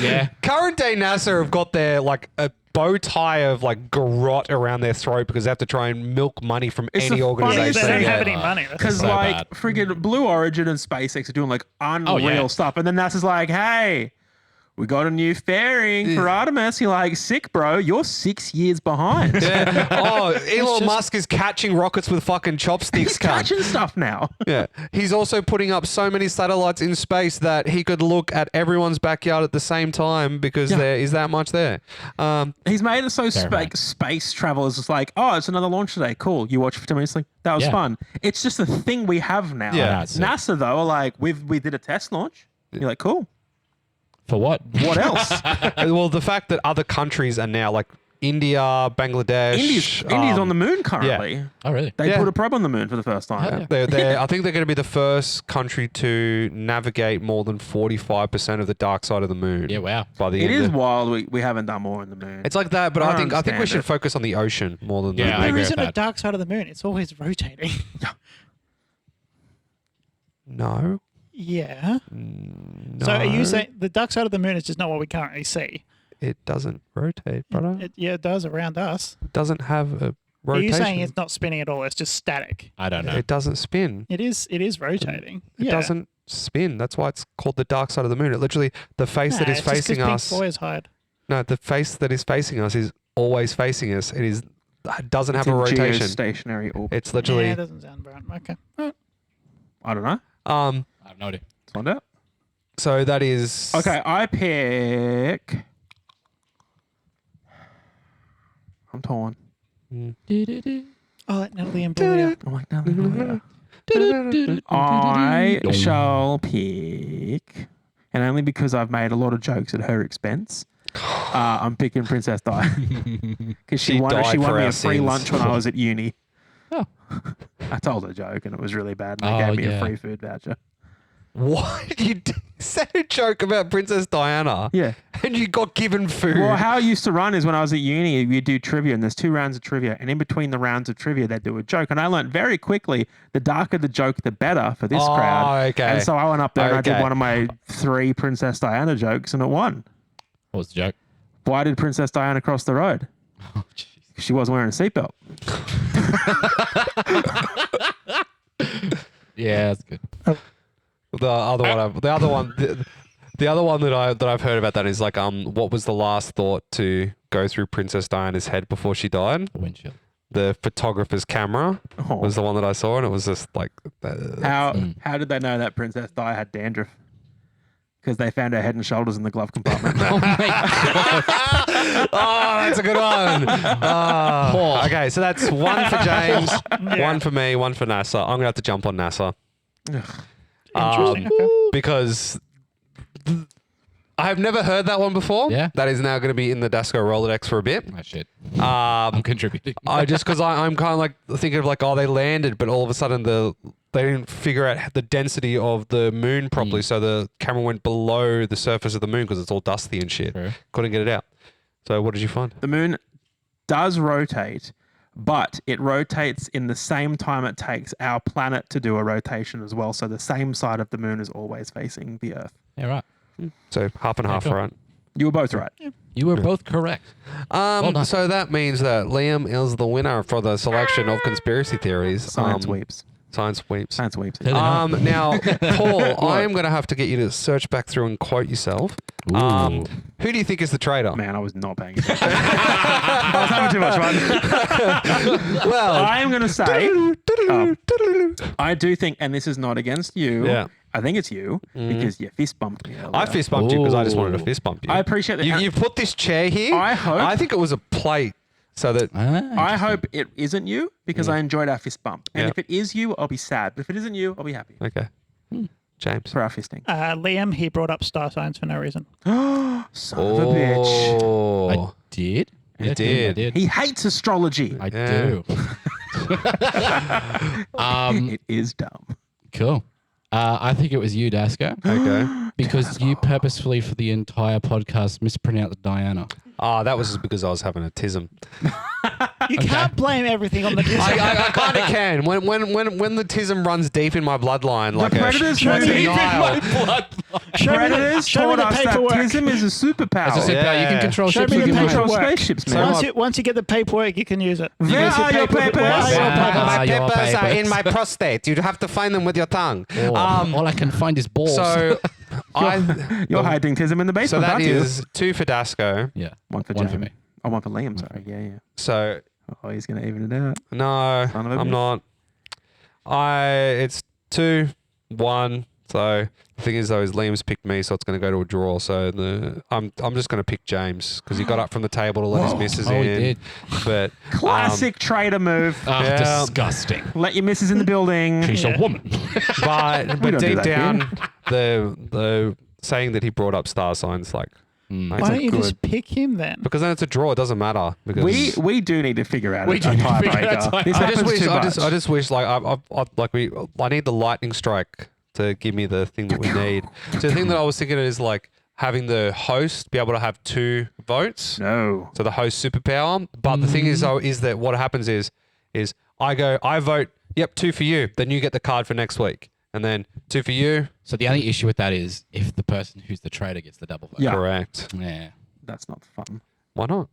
Yeah. Current day NASA have got their like a bow tie of like garrote around their throat because they have to try and milk money from It's any the funniest They organization. don't thing. have any money. That's Because so like bad. friggin' Blue Origin and SpaceX are doing like unreal yeah. stuff, and then NASA's like, "Hey, we got a new fairing for Artemis. You're like, sick, bro. You're 6 years behind. Yeah. Oh, Elon Musk is catching rockets with fucking chopsticks. He's cunt. catching stuff now. Yeah. He's also putting up so many satellites in space that he could look at everyone's backyard at the same time because there is that much there. He's made it so Terrifying. space travel is just like, oh, it's another launch today. Cool. You watch for 10 minutes. Like, that was Yeah. fun. It's just a thing we have now. Yeah. That's it. NASA, though, are like, we did a test launch. You're like, cool. For what? What else? Well, the fact that other countries are now like India, Bangladesh. India's on the moon currently. Oh, really? They Yeah. put a probe on the moon for the first time. I think they're going to be the first country to navigate more than 45% of the dark side of the moon. Yeah, wow. By the It end is of- we haven't done more on the moon. It's like that, but I I think we understand should it. focus on the ocean more than Yeah, I There agree isn't with a that. dark side of the moon. It's always rotating. No. Yeah. No. So are you saying the dark side of the moon is just not what we currently see? It doesn't rotate, brother. It does around us. It doesn't have a Are rotation. you saying it's not spinning at all? It's just static. I don't know. It doesn't spin. It is rotating. It doesn't spin. That's why it's called the dark side of the moon. It literally, the face that is facing us. Pink Floyd's hide. No, the face that is facing us is always facing us. It doesn't have a rotation. Geostationary orbit. It's literally. Yeah, it doesn't sound right. Okay. Alright. I don't know. Um. I have no idea. Let's find out. So that is. Okay, I pick. I'm torn. Oh, that Natalie Imbruglia. I'm like, no. I shall pick, and only because I've made a lot of jokes at her expense, I'm picking Princess Di because she won died for me our a free sins. lunch when I was at uni. Oh. I told a joke and it was really bad. And they Oh, gave me yeah. a free food voucher. What? You said a joke about Princess Diana. Yeah. And you got given food. Well, how I used to run is when I was at uni, we do trivia, and there's 2 rounds of trivia, and in between the rounds of trivia, they do a joke. And I learned very quickly, the darker the joke, the better for this crowd. Okay. And so I went up there and I did Okay. one of my 3 Princess Diana jokes, and it won. What was the joke? Why did Princess Diana cross the road? Oh, jeez. She wasn't wearing a seatbelt. Yeah, that's good. The other one that I've heard about that is like what was the last thought to go through Princess Diana's head before she died? Windshield. The photographer's camera Oh. was the one that I saw, and it was just like How did they know that Princess Di had dandruff? Because they found her head and shoulders in the glove compartment. Oh my god. oh, that's a good one. Oh. Okay, so that's 1 for James, 1 for me, 1 for NASA. I'm gonna have to jump on NASA. Interesting. Okay. Because I have never heard that one before. Yeah. That is now going to be in the Dasco Rolodex for a bit. Oh shit. I'm contributing. I just because I'm kind of like thinking of like, oh, they landed, but all of a sudden they didn't figure out the density of the moon properly, so the camera went below the surface of the moon because it's all dusty and shit. True. Couldn't get it out. So what did you find? The moon does rotate, but it rotates in the same time it takes our planet to do a rotation as well. So the same side of the moon is always facing the Earth. Yeah, right. So half and half, cool. right? You were both right. You were both correct. done. So that means that Liam is the winner for the selection of conspiracy theories. Science weeps. Science weeps. Science weeps. Now, Paul, I am going to have to get you to search back through and quote yourself. Ooh. Who do you think is the traitor? Man, I was not paying attention. I was having too much fun. Well, I am going to say, I do think, and this is not against you. Yeah. I think it's you because you fist bumped me earlier. I fist bumped you because I just wanted to Ooh. fist bump you. I appreciate that. You've put this chair here. I hope- I think it was a plate so that. I hope it isn't you because I enjoyed our fist bump. And Yeah. if it is you, I'll be sad. But if it isn't you, I'll be happy Okay. James. for our fisting. Liam, he brought up star signs for no reason. Son of a bitch. Oh. I did. You Yeah, did. I did. He hates astrology. I Yeah. do. It is dumb. Cool. I think it was you, Dasco, Okay. because you purposefully for the entire podcast mispronounced Diana. That was just because I was having a tism. You can't blame everything on the I kind of can. When the tism runs deep in my bloodline, like Predators like movie. a Nile. Predators show me taught the us that paperwork. tism is a superpower. As I said, you can Yeah. control Show ships me with the your mind. Control paperwork. spaceships, So man. once you get the paperwork, you can use it. Where Use are your papers? Where are your Ah, papers? your papers. my prostate. You have to find them with your tongue. All I can find is balls. So You're hiding Tism in the so basement, that aren't you? is 2 for Dasco. Yeah. One for One James. for me. Oh, one for Liam. Sorry. Yeah. So Oh, he's gonna even it out. no, Son of a I'm bitch. not. It's 2-1. So the thing is, though, is Liam's picked me, so it's going to go to a draw. So I'm just going to pick James because he got up from the table to let his missus Oh, in. he did. But Classic traitor move. Oh, Yeah. disgusting. Let your missus in the building. She's Yeah. a woman. but don't do deep that down, the saying that he brought up star signs, like Mm. it's Why a don't you good, just pick him then? because then it's a draw. It doesn't matter because We do need to figure out We a do need to figure out a tiebreaker. tie- This I just happens wish too much. I just wish I need the lightning strike to give me the thing that we need. So the thing that I was thinking is like having the host be able to have 2 votes. No. So the host superpower. But the thing is though is that what happens is I vote, yep, 2 for you. Then you get the card for next week. And then 2 for you. So the only issue with that is if the person who's the traitor gets the double vote. Yeah. Correct. Yeah. That's not fun. Why not?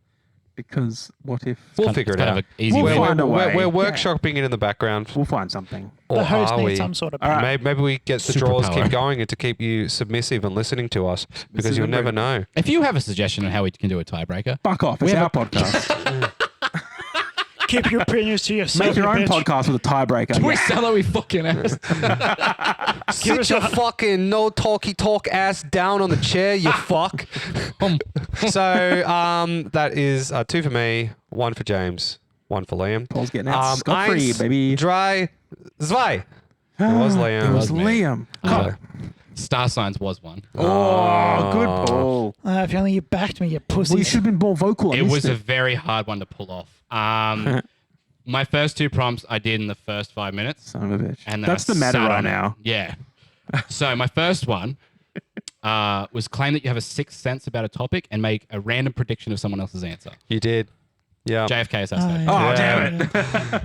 Because what if We'll Kind- figure it's it kind out. of an easy We'll way. find a way. We're Yeah. workshopping it in the background. we'll find something? Or The host are needs we? some sort of. All right. Maybe we get the draws Superpower. keep going and to keep you submissive and listening to us because is you'll a never big- know. If you have a suggestion on how we can do a tiebreaker, Fuck off. It's have our podcast. Keep your opinions to yourself. Make your you own bitch. podcast with a tiebreaker. we sound like we fucking ass. Give us Sit your a- fucking no talky talk ass down on the chair, you fuck. So that is 2 for me, 1 for James, 1 for Liam. Paul's getting out scot-free, eins, baby. Drei, zwei. It was Liam. It was me. Liam. So, Star Signs was one. Oh, good Paul. If only you backed me, you pussy. Well, you should have been more vocal. I It missed was a very hard one to pull off. My first 2 prompts I did in the first 5 minutes. Son of a bitch. And then That's I the meta sat right on it. now. Yeah. So my first one was claim that you have a sixth sense about a topic and make a random prediction of someone else's answer. you did. Yeah. JFK assassination. Oh, Yeah. damn it.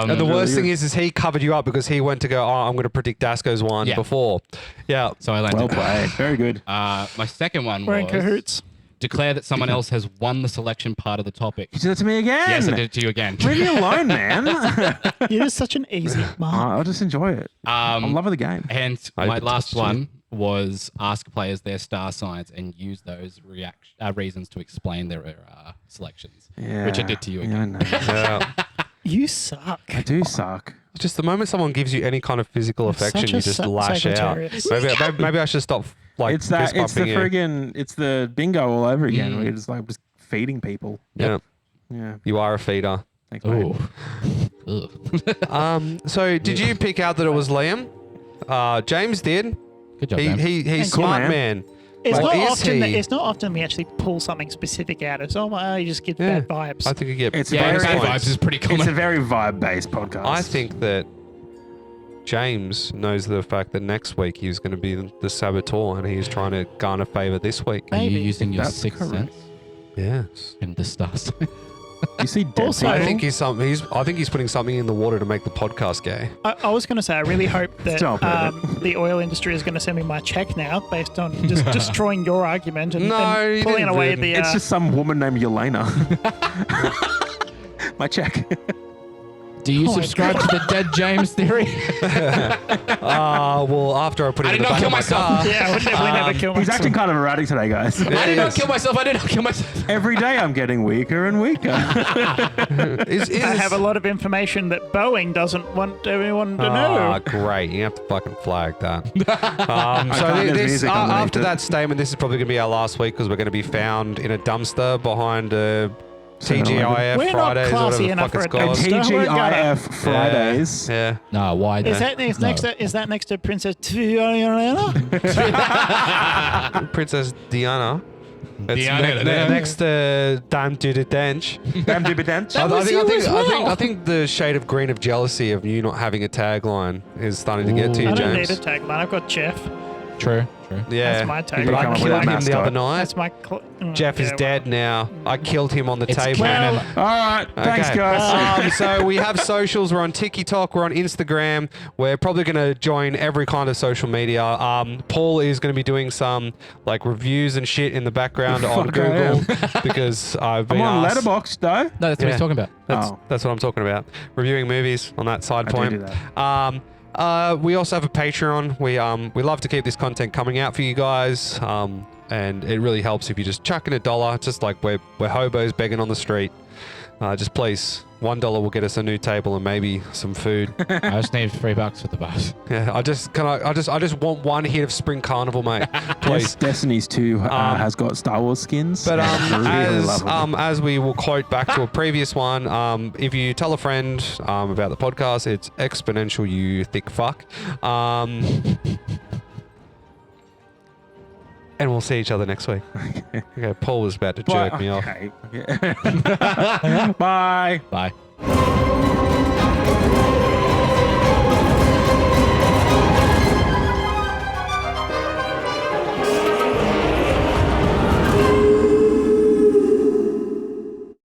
And the really worst thing good. is he covered you up because he went to go, I'm going to predict Dasco's one Yeah. before. Yeah. So I landed. Well played. Very good. My second one We're in was cahoots. declare that someone else has won the selection part of the topic. You did it to me again. Yes, I did it to you again. Leave me alone, man. You're just such an easy mark. I'll just enjoy it. I'm loving the game. And I my hope it last touched you. one was ask players their star signs and use those reasons to explain their selections, which I did to you Yeah, I again. know. Yeah. You suck. I do suck. Just the moment someone gives you any kind of physical It's affection, such you a just sa- lash out. Sagittarius. Maybe I should stop It's that. fist It's the bumping you. friggin'. It's the bingo all over again. Mm. Where you're just like just feeding people. Yeah. Yeah. You are a feeder. Thanks, mate. Ooh. Ugh. So did you pick out that it was Liam? James did. Good job, James. He's Cool, smart man. man. It's Or not is often. he? It's not often we actually pull something specific out. It's all you just get Yeah. bad vibes. I think you get It's Yeah, very- bad points. vibes is pretty It's common. a very vibe-based podcast. I think that James knows the fact that next week he's going to be the saboteur and he's trying to garner favor this week. Are you Maybe. using your That's sixth correct. sense Yes. in the star sign? you see dead Also- people. I think he's putting something in the water to make the podcast gay. I was going to say, I really hope that Stop it. the oil industry is going to send me my check now, based on just destroying your argument and, No, and you pulling didn't away really. the. It's just some woman named Yelena. My check. Do you Oh my subscribe to the dead James theory? Well, after I put it I in did the not back kill of my myself. car. yeah, I would never kill He's myself. acting kind of erratic today, guys. I did not Yes. kill myself. I did not kill myself. Every day I'm getting weaker and weaker. Is I have a lot of information that Boeing doesn't want everyone to Ah, know. great. You have to fucking flag that. can't, So there's this, music underneath after it. that statement, this is probably going to be our last week because we're going to be found in a dumpster behind a 7-Eleven. TGIF We're not Fridays or whatever classy the enough fuck it's for a called. dumpster. TGIF Fridays. Yeah. No, why? Is that next to Princess Diana? Princess Diana. It's Diana, next to Dame Judi Dench. Damn Dibident. I think the shade of green of jealousy of you not having a tagline is starting to get to you, I don't need James. a tagline. I've got Jeff. True. Yeah. That's my But tagline. I Come up with killed a him the mascot. other night. That's my. Jeff is dead now. I killed him on the It's table. canon. All right. Thanks, Okay. guys. So we have socials. We're on TikTok. We're on Instagram. We're probably going to join every kind of social media. Paul is going to be doing some like reviews and shit in the background on Fuck, I Google because I've been I'm on asked. Letterboxd, though. No, that's what Yeah. he's talking about. That's, Oh. that's what I'm talking about. Reviewing movies on that side I do point. do that. We also have a Patreon. We love to keep this content coming out for you guys. And it really helps if you just chuck in $1. It's just like we're hobos begging on the street. Just please, $1 will get us a new table and maybe some food. I just need $3 for the bus. Yeah, I just want one hit of Spring Carnival, mate. Yes, Please. Destiny's 2 has got Star Wars skins. But Really love them. as we will quote back to a previous one, if you tell a friend about the podcast, it's exponential, you thick fuck. And we'll see each other next week. Okay, Paul was about to jerk me off. Okay. Bye. Bye.